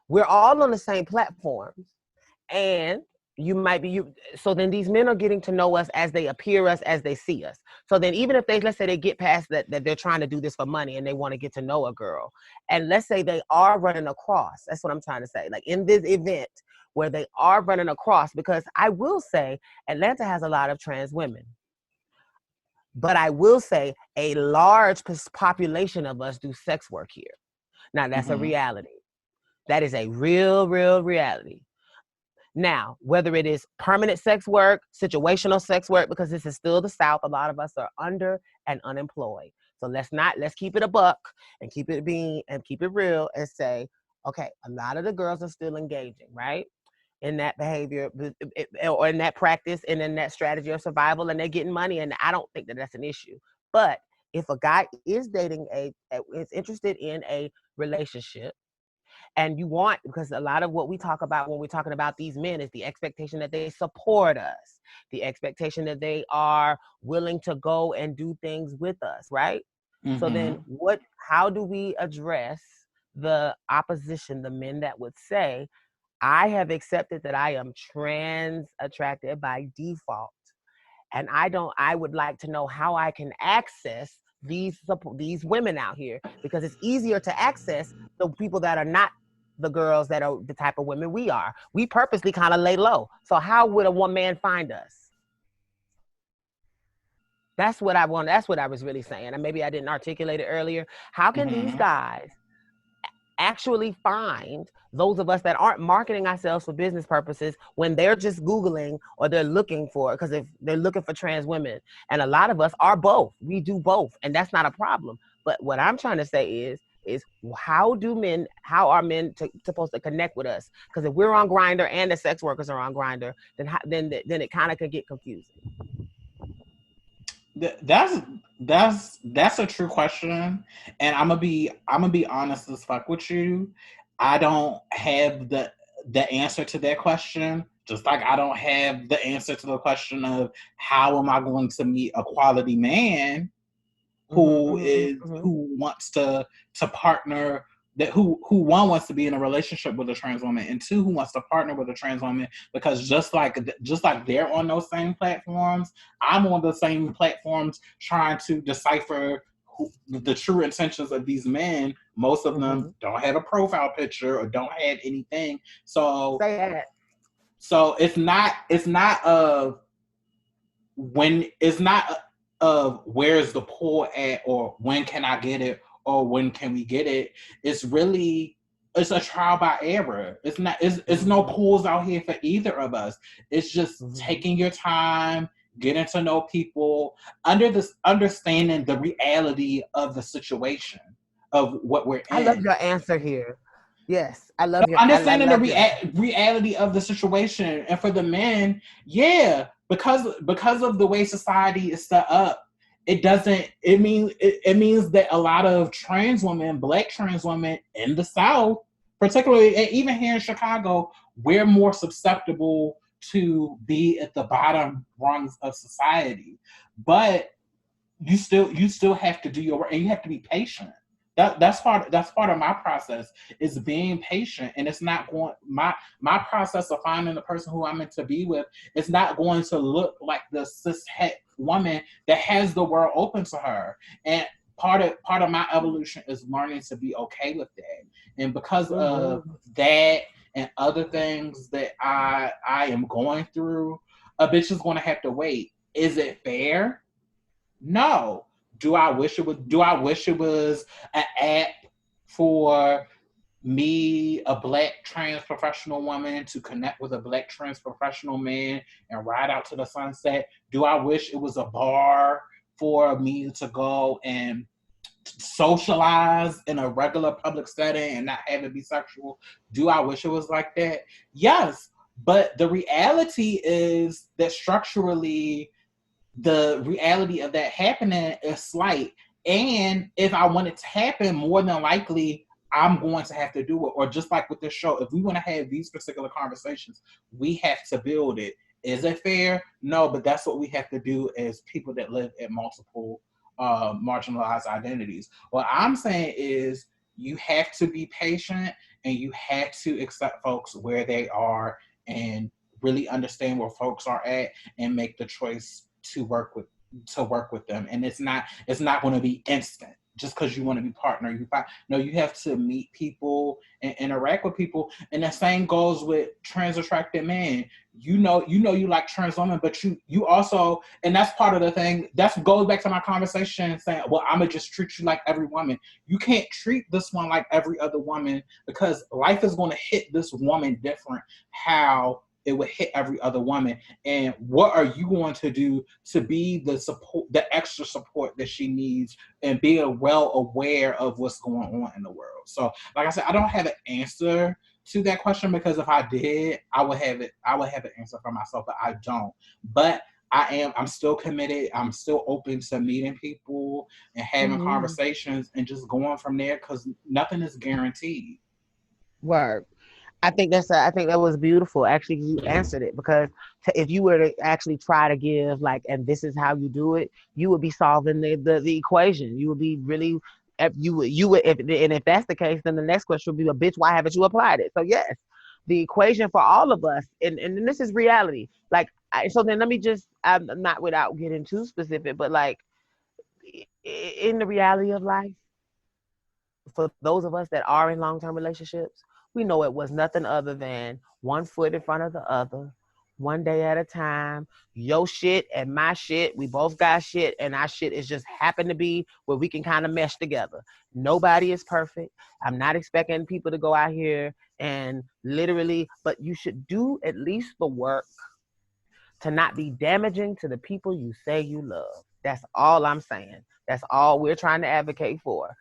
B: We're all on the same platforms, and so then these men are getting to know us as they appear us, as they see us. So then even if let's say they get past that they're trying to do this for money and they want to get to know a girl, and let's say they are running across, that's what I'm trying to say, like in this event where they are running across, because I will say Atlanta has a lot of trans women, but I will say a large population of us do sex work here. Now that's a reality. That is a real, real reality. Now, whether it is permanent sex work, situational sex work, because this is still the South, a lot of us are under and unemployed. So let's keep it a buck and keep it real and say, okay, a lot of the girls are still engaging, right? In that behavior or in that practice and in that strategy of survival, and they're getting money. And I don't think that that's an issue. But if a guy is dating is interested in a relationship, and you want, because a lot of what we talk about when we're talking about these men is the expectation that they support us, the expectation that they are willing to go and do things with us, right? So then
A: Mm-hmm.
B: how do we address the opposition, the men that would say, I have accepted that I am trans attracted by default, and I would like to know how I can access these women out here, because it's easier to access the people that are not the girls that are the type of women we are. We purposely kind of lay low. So how would a one man find us? That's what I want. That's what I was really saying. And maybe I didn't articulate it earlier. How can these
A: Mm-hmm.
B: guys actually find those of us that aren't marketing ourselves for business purposes when they're just Googling or they're looking for, because if they're looking for trans women, and a lot of us are both, we do both, and that's not a problem. But what I'm trying to say is how are men supposed to connect with us? Because if we're on Grindr and the sex workers are on Grindr, then it kind of could get confusing.
A: That's a true question, and I'm gonna be honest as fuck with you. I don't have the answer to that question. Just like I don't have the answer to the question of how am I going to meet a quality man who wants to partner, that who one wants to be in a relationship with a trans woman, and two who wants to partner with a trans woman, because just like they're on those same platforms, I'm on the same platforms trying to decipher the true intentions of these men. Most of them don't have a profile picture or don't have anything. So
B: Say that.
A: it's not when it's not of where's the pull at, or when can I get it, or when can we get it. It's a trial by error. It's no pulls out here for either of us. It's just taking your time, getting to know people, understanding the reality of the situation of what we're
B: I love
A: in.
B: your answer here. Yes, I
A: Understanding the
B: love your answer.
A: reality of the situation, and for the men, yeah, because of the way society is set up, it means that a lot of trans women, black trans women in the South, particularly, and even here in Chicago, we're more susceptible to be at the bottom rungs of society. But you still have to do your work, and you have to be patient. That's part of my process, is being patient. And it's not going my process of finding the person who I'm meant to be with is not going to look like the cis het woman that has the world open to her. And part of my evolution is learning to be okay with that. And because of that and other things that I am going through, a bitch is going to have to wait. Is it fair? No. Do I wish it was an app for me, a black trans professional woman, to connect with a black trans professional man and ride out to the sunset? Do I wish it was a bar for me to go and socialize in a regular public setting and not have it be sexual? Do I wish it was like that? Yes. But the reality is that structurally, the reality of that happening is slight. And if I want it to happen, more than likely, I'm going to have to do it. Or just like with this show, if we want to have these particular conversations, we have to build it. Is it fair? No, but that's what we have to do as people that live at multiple marginalized identities. What I'm saying is you have to be patient, and you have to accept folks where they are, and really understand where folks are at, and make the choice to work with them. And it's not going to be instant just because you want to be partner. No, you have to meet people and interact with people. And the same goes with trans attracted men. You like trans women, but you also, and that's part of the thing. That goes back to my conversation saying, well, I'm gonna just treat you like every woman. You can't treat this one like every other woman, because life is going to hit this woman different how it would hit every other woman. And what are you going to do to be the support, the extra support that she needs, and be well aware of what's going on in the world? So, like I said, I don't have an answer to that question, because if I did, I would have an answer for myself, but I don't. But I'm still committed. I'm still open to meeting people and having conversations and just going from there, because nothing is guaranteed.
B: Word. I think that was beautiful. Actually, you answered it, because if you were to actually try to give like, and this is how you do it, you would be solving the equation. You would be really, if you would, if that's the case, then the next question would be, a bitch, why haven't you applied it? So yes, the equation for all of us, and this is reality. Like, so then let me just, I'm not, without getting too specific, but like, in the reality of life, for those of us that are in long-term relationships, we know it was nothing other than one foot in front of the other, one day at a time. Your shit and my shit, we both got shit, and our shit is just happen to be where we can kind of mesh together. Nobody is perfect. I'm not expecting people to go out here and literally, but you should do at least the work to not be damaging to the people you say you love. That's all I'm saying. That's all we're trying to advocate for.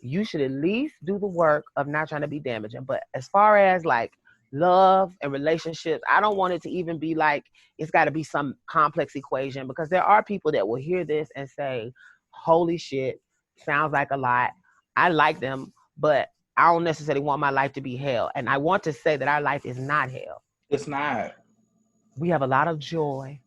B: You should at least do the work of not trying to be damaging. But as far as like love and relationships, I don't want it to even be like it's got to be some complex equation, because there are people that will hear this and say, holy shit, sounds like a lot. I like them, but I don't necessarily want my life to be hell. And I want to say that our life is not hell.
A: It's not.
B: We have a lot of joy.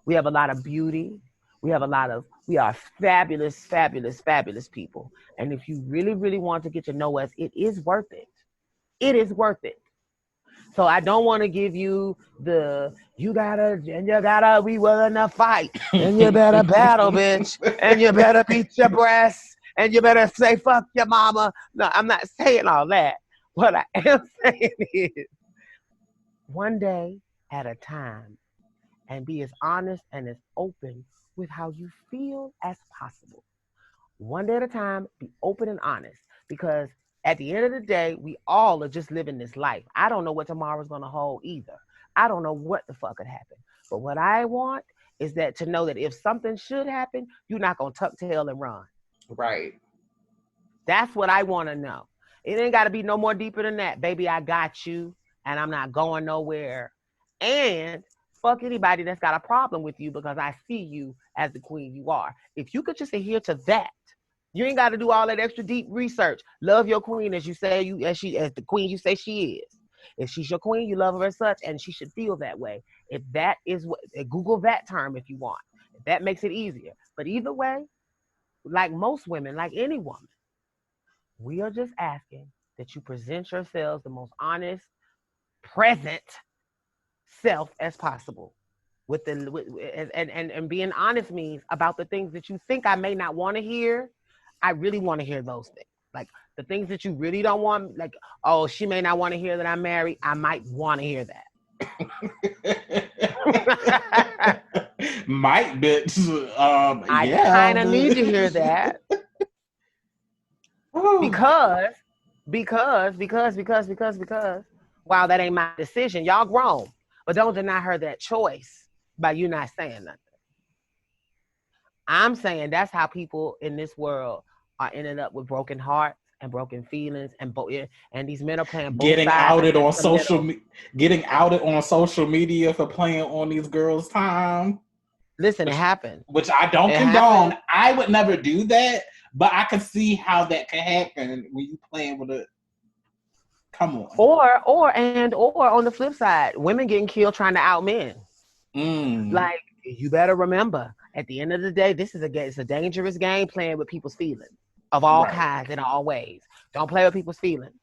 B: We have a lot of beauty. We are fabulous, fabulous, fabulous people. And if you really, really want to get to know us, it is worth it. It is worth it. So I don't want to give you you gotta be willing to fight, and you better battle, bitch, and you better beat your breasts, and you better say fuck your mama. No, I'm not saying all that. What I am saying is, one day at a time, and be as honest and as open with how you feel as possible. One day at a time, be open and honest, because at the end of the day, we all are just living this life. I don't know what tomorrow's going to hold either. I don't know what the fuck could happen. But what I want is that to know that if something should happen, you're not going to tuck tail and run.
A: Right.
B: That's what I want to know. It ain't got to be no more deeper than that. Baby, I got you, and I'm not going nowhere. And fuck anybody that's got a problem with you, because I see you as the queen you are. If you could just adhere to that, you ain't got to do all that extra deep research. Love your queen as you say as the queen you say she is. If she's your queen, you love her as such, and she should feel that way. If that is what, Google that term if you want. If that makes it easier. But either way, like most women, like any woman, we are just asking that you present yourselves the most honest, present self as possible. And being honest means about the things that you think I may not want to hear. I really want to hear those things. Like the things that you really don't want, like, oh, she may not want to hear that I'm married. I might want to hear that.
A: Might, bitch.
B: I
A: Yeah.
B: kind of need to hear that. because while that ain't my decision, y'all grown, but don't deny her that choice by you not saying nothing. I'm saying that's how people in this world are ending up with broken hearts and broken feelings, and these men are playing both
A: getting
B: sides
A: outed on getting
B: Yeah.
A: outed on social media for playing on these girls' time.
B: Listen, it happened.
A: Which I don't condone. I would never do that, but I can see how that can happen when you playing with a. Come on.
B: Or on the flip side, women getting killed trying to out men. Like, you better remember, at the end of the day, it's a dangerous game, playing with people's feelings of all kinds in all ways. Don't play with people's feelings.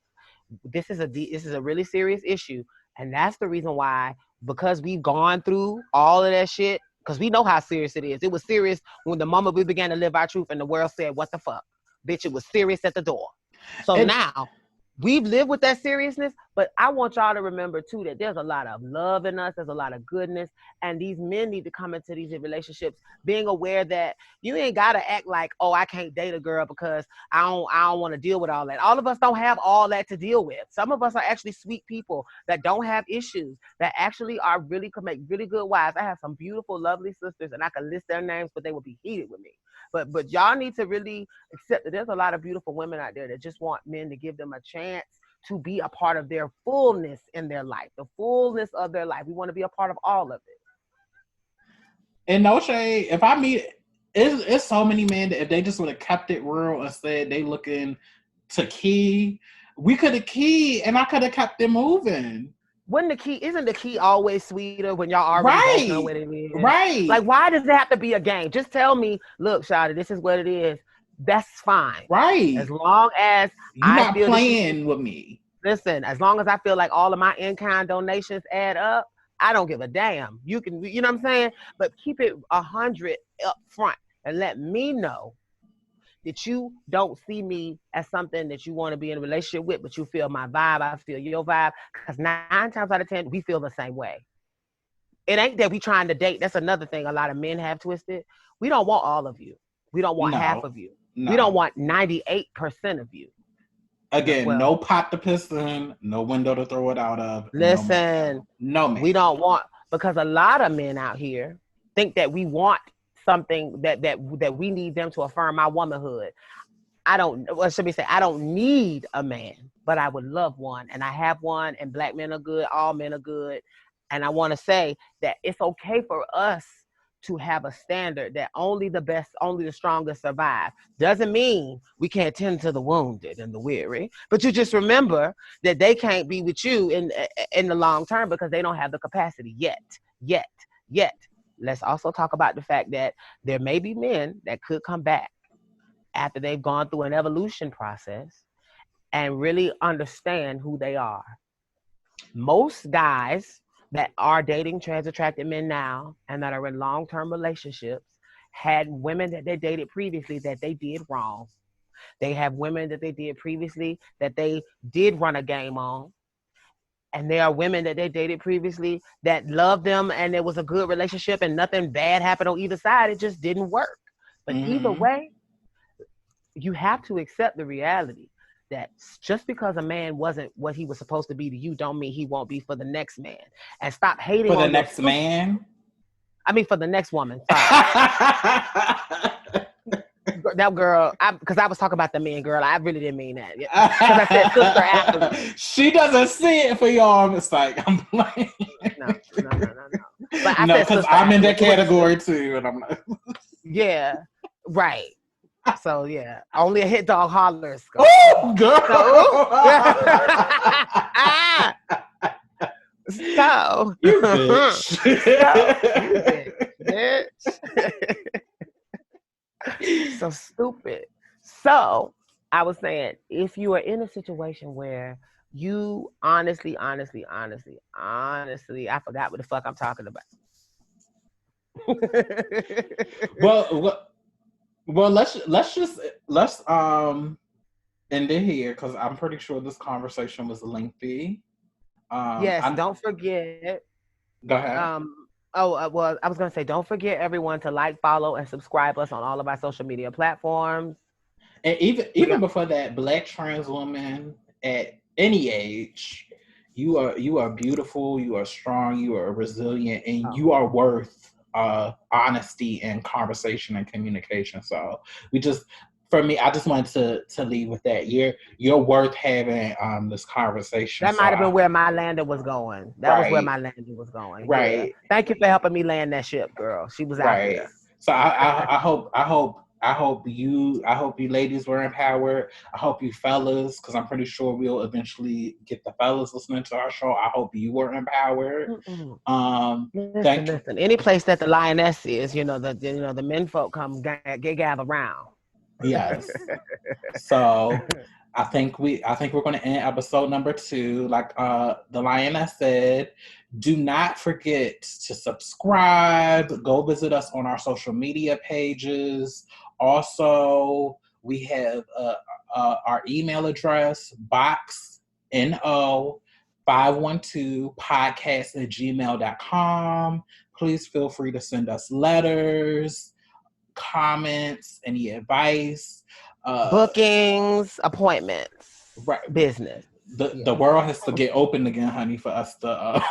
B: This is a really serious issue, and that's the reason why, because we've gone through all of that shit, because we know how serious it is. It was serious when the moment we began to live our truth and the world said, what the fuck? Bitch, it was serious at the door. So now we've lived with that seriousness, but I want y'all to remember too that there's a lot of love in us, there's a lot of goodness, and these men need to come into these relationships being aware that you ain't gotta act like, oh, I can't date a girl because I don't want to deal with all that. All of us don't have all that to deal with. Some of us are actually sweet people that don't have issues, that actually are really could make really good wives. I have some beautiful, lovely sisters, and I can list their names, but they would be heated with me. But y'all need to really accept that there's a lot of beautiful women out there that just want men to give them a chance to be a part of their fullness in their life, the fullness of their life. We want to be a part of all of it.
A: And no shade, if I meet, it's so many men that if they just would have kept it real and said they looking to key, we could have keyed and I could have kept it moving.
B: Isn't the key always sweeter when y'all already both know what it is?
A: Right.
B: Like, why does it have to be a game? Just tell me, look, Shawty, this is what it is. That's fine.
A: Right.
B: As long as
A: you're not playing with me.
B: Listen, as long as I feel like all of my in-kind donations add up, I don't give a damn. You can, you know what I'm saying? But keep it 100 up front and let me know that you don't see me as something that you want to be in a relationship with, but you feel my vibe, I feel your vibe. Because 9 times out of 10, we feel the same way. It ain't that we trying to date. That's another thing a lot of men have twisted. We don't want all of you. We don't want half of you. No. We don't want 98% of you.
A: Again, no pot to piss in, no window to throw it out of.
B: Listen,
A: no man.
B: We don't want, because a lot of men out here think that we want something that we need them to affirm our womanhood. I don't need a man, but I would love one, and I have one, and black men are good, all men are good. And I want to say that it's okay for us to have a standard that only the best, only the strongest survive. Doesn't mean we can't tend to the wounded and the weary, but you just remember that they can't be with you in the long term because they don't have the capacity yet. Let's also talk about the fact that there may be men that could come back after they've gone through an evolution process and really understand who they are. Most guys that are dating trans-attracted men now and that are in long-term relationships had women that they dated previously that they did wrong. They have women that they did previously that they did run a game on. And there are women that they dated previously that loved them and it was a good relationship and nothing bad happened on either side. It just didn't work. But either way, you have to accept the reality that just because a man wasn't what he was supposed to be to you don't mean he won't be for the next man. And stop hating
A: for the next man.
B: I mean, for the next woman. Sorry. That girl, because I was talking about the men, girl. I really didn't mean that. Because I said sister after.
A: She doesn't see it for y'all. It's like, I'm playing.
B: No. But
A: no, because I'm in that category too. And I'm like,
B: yeah, right. So yeah, only a hit dog hollers.
A: Oh, girl.
B: So
A: you bitch.
B: So stupid. So I was saying, if you are in a situation where you honestly, I forgot what the fuck I'm talking about.
A: Well, let's end it here because I'm pretty sure this conversation was lengthy.
B: Yes, don't forget.
A: Go ahead.
B: Well, I was going to say, don't forget everyone to like, follow, and subscribe us on all of our social media platforms.
A: And even before that, Black trans women at any age, you are beautiful, you are strong, you are resilient, and you are worth honesty and conversation and communication. So for me, I just wanted to leave with that. You're worth having this conversation.
B: That might have been where my lander was going. That was where my lander was going.
A: Right.
B: Yeah. Thank you for helping me land that ship, girl. She was out there.
A: So I hope you ladies were empowered. I hope you fellas, because I'm pretty sure we'll eventually get the fellas listening to our show. I hope you were empowered.
B: Listen. Any place that the Lioness is, the men folk come gather round.
A: Yes. So I think we're going to end episode number 2. Like the Lioness said, do not forget to subscribe. Go visit us on our social media pages. Also, we have our email address, box no512podcast@gmail.com. Please feel free to send us letters, comments, any advice,
B: bookings, appointments,
A: right?
B: business.
A: The world has to get open again, honey, for us to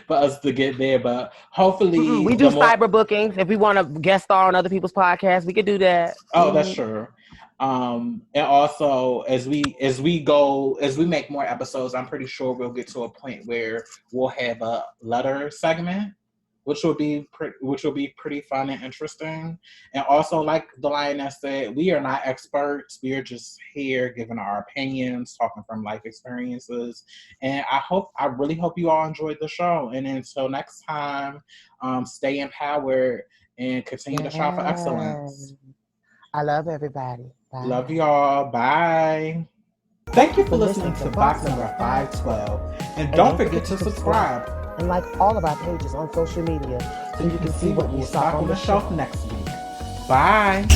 A: for us to get there. But hopefully,
B: we do cyber bookings. If we want to guest star on other people's podcasts, we could do that.
A: Oh, that's true. And also as we make more episodes, I'm pretty sure we'll get to a point where we'll have a letter segment, which will be pretty fun and interesting. And also, like the Lioness said, we are not experts. We are just here giving our opinions, talking from life experiences. And I really hope you all enjoyed the show. And until next time, stay empowered and continue to strive for excellence.
B: I love everybody. Bye.
A: Love y'all. Bye. Thank you for listening to box number 512. And don't forget to subscribe.
B: And like all of our pages on social media
A: so you can see what we'll stock on the shelf next week. Bye.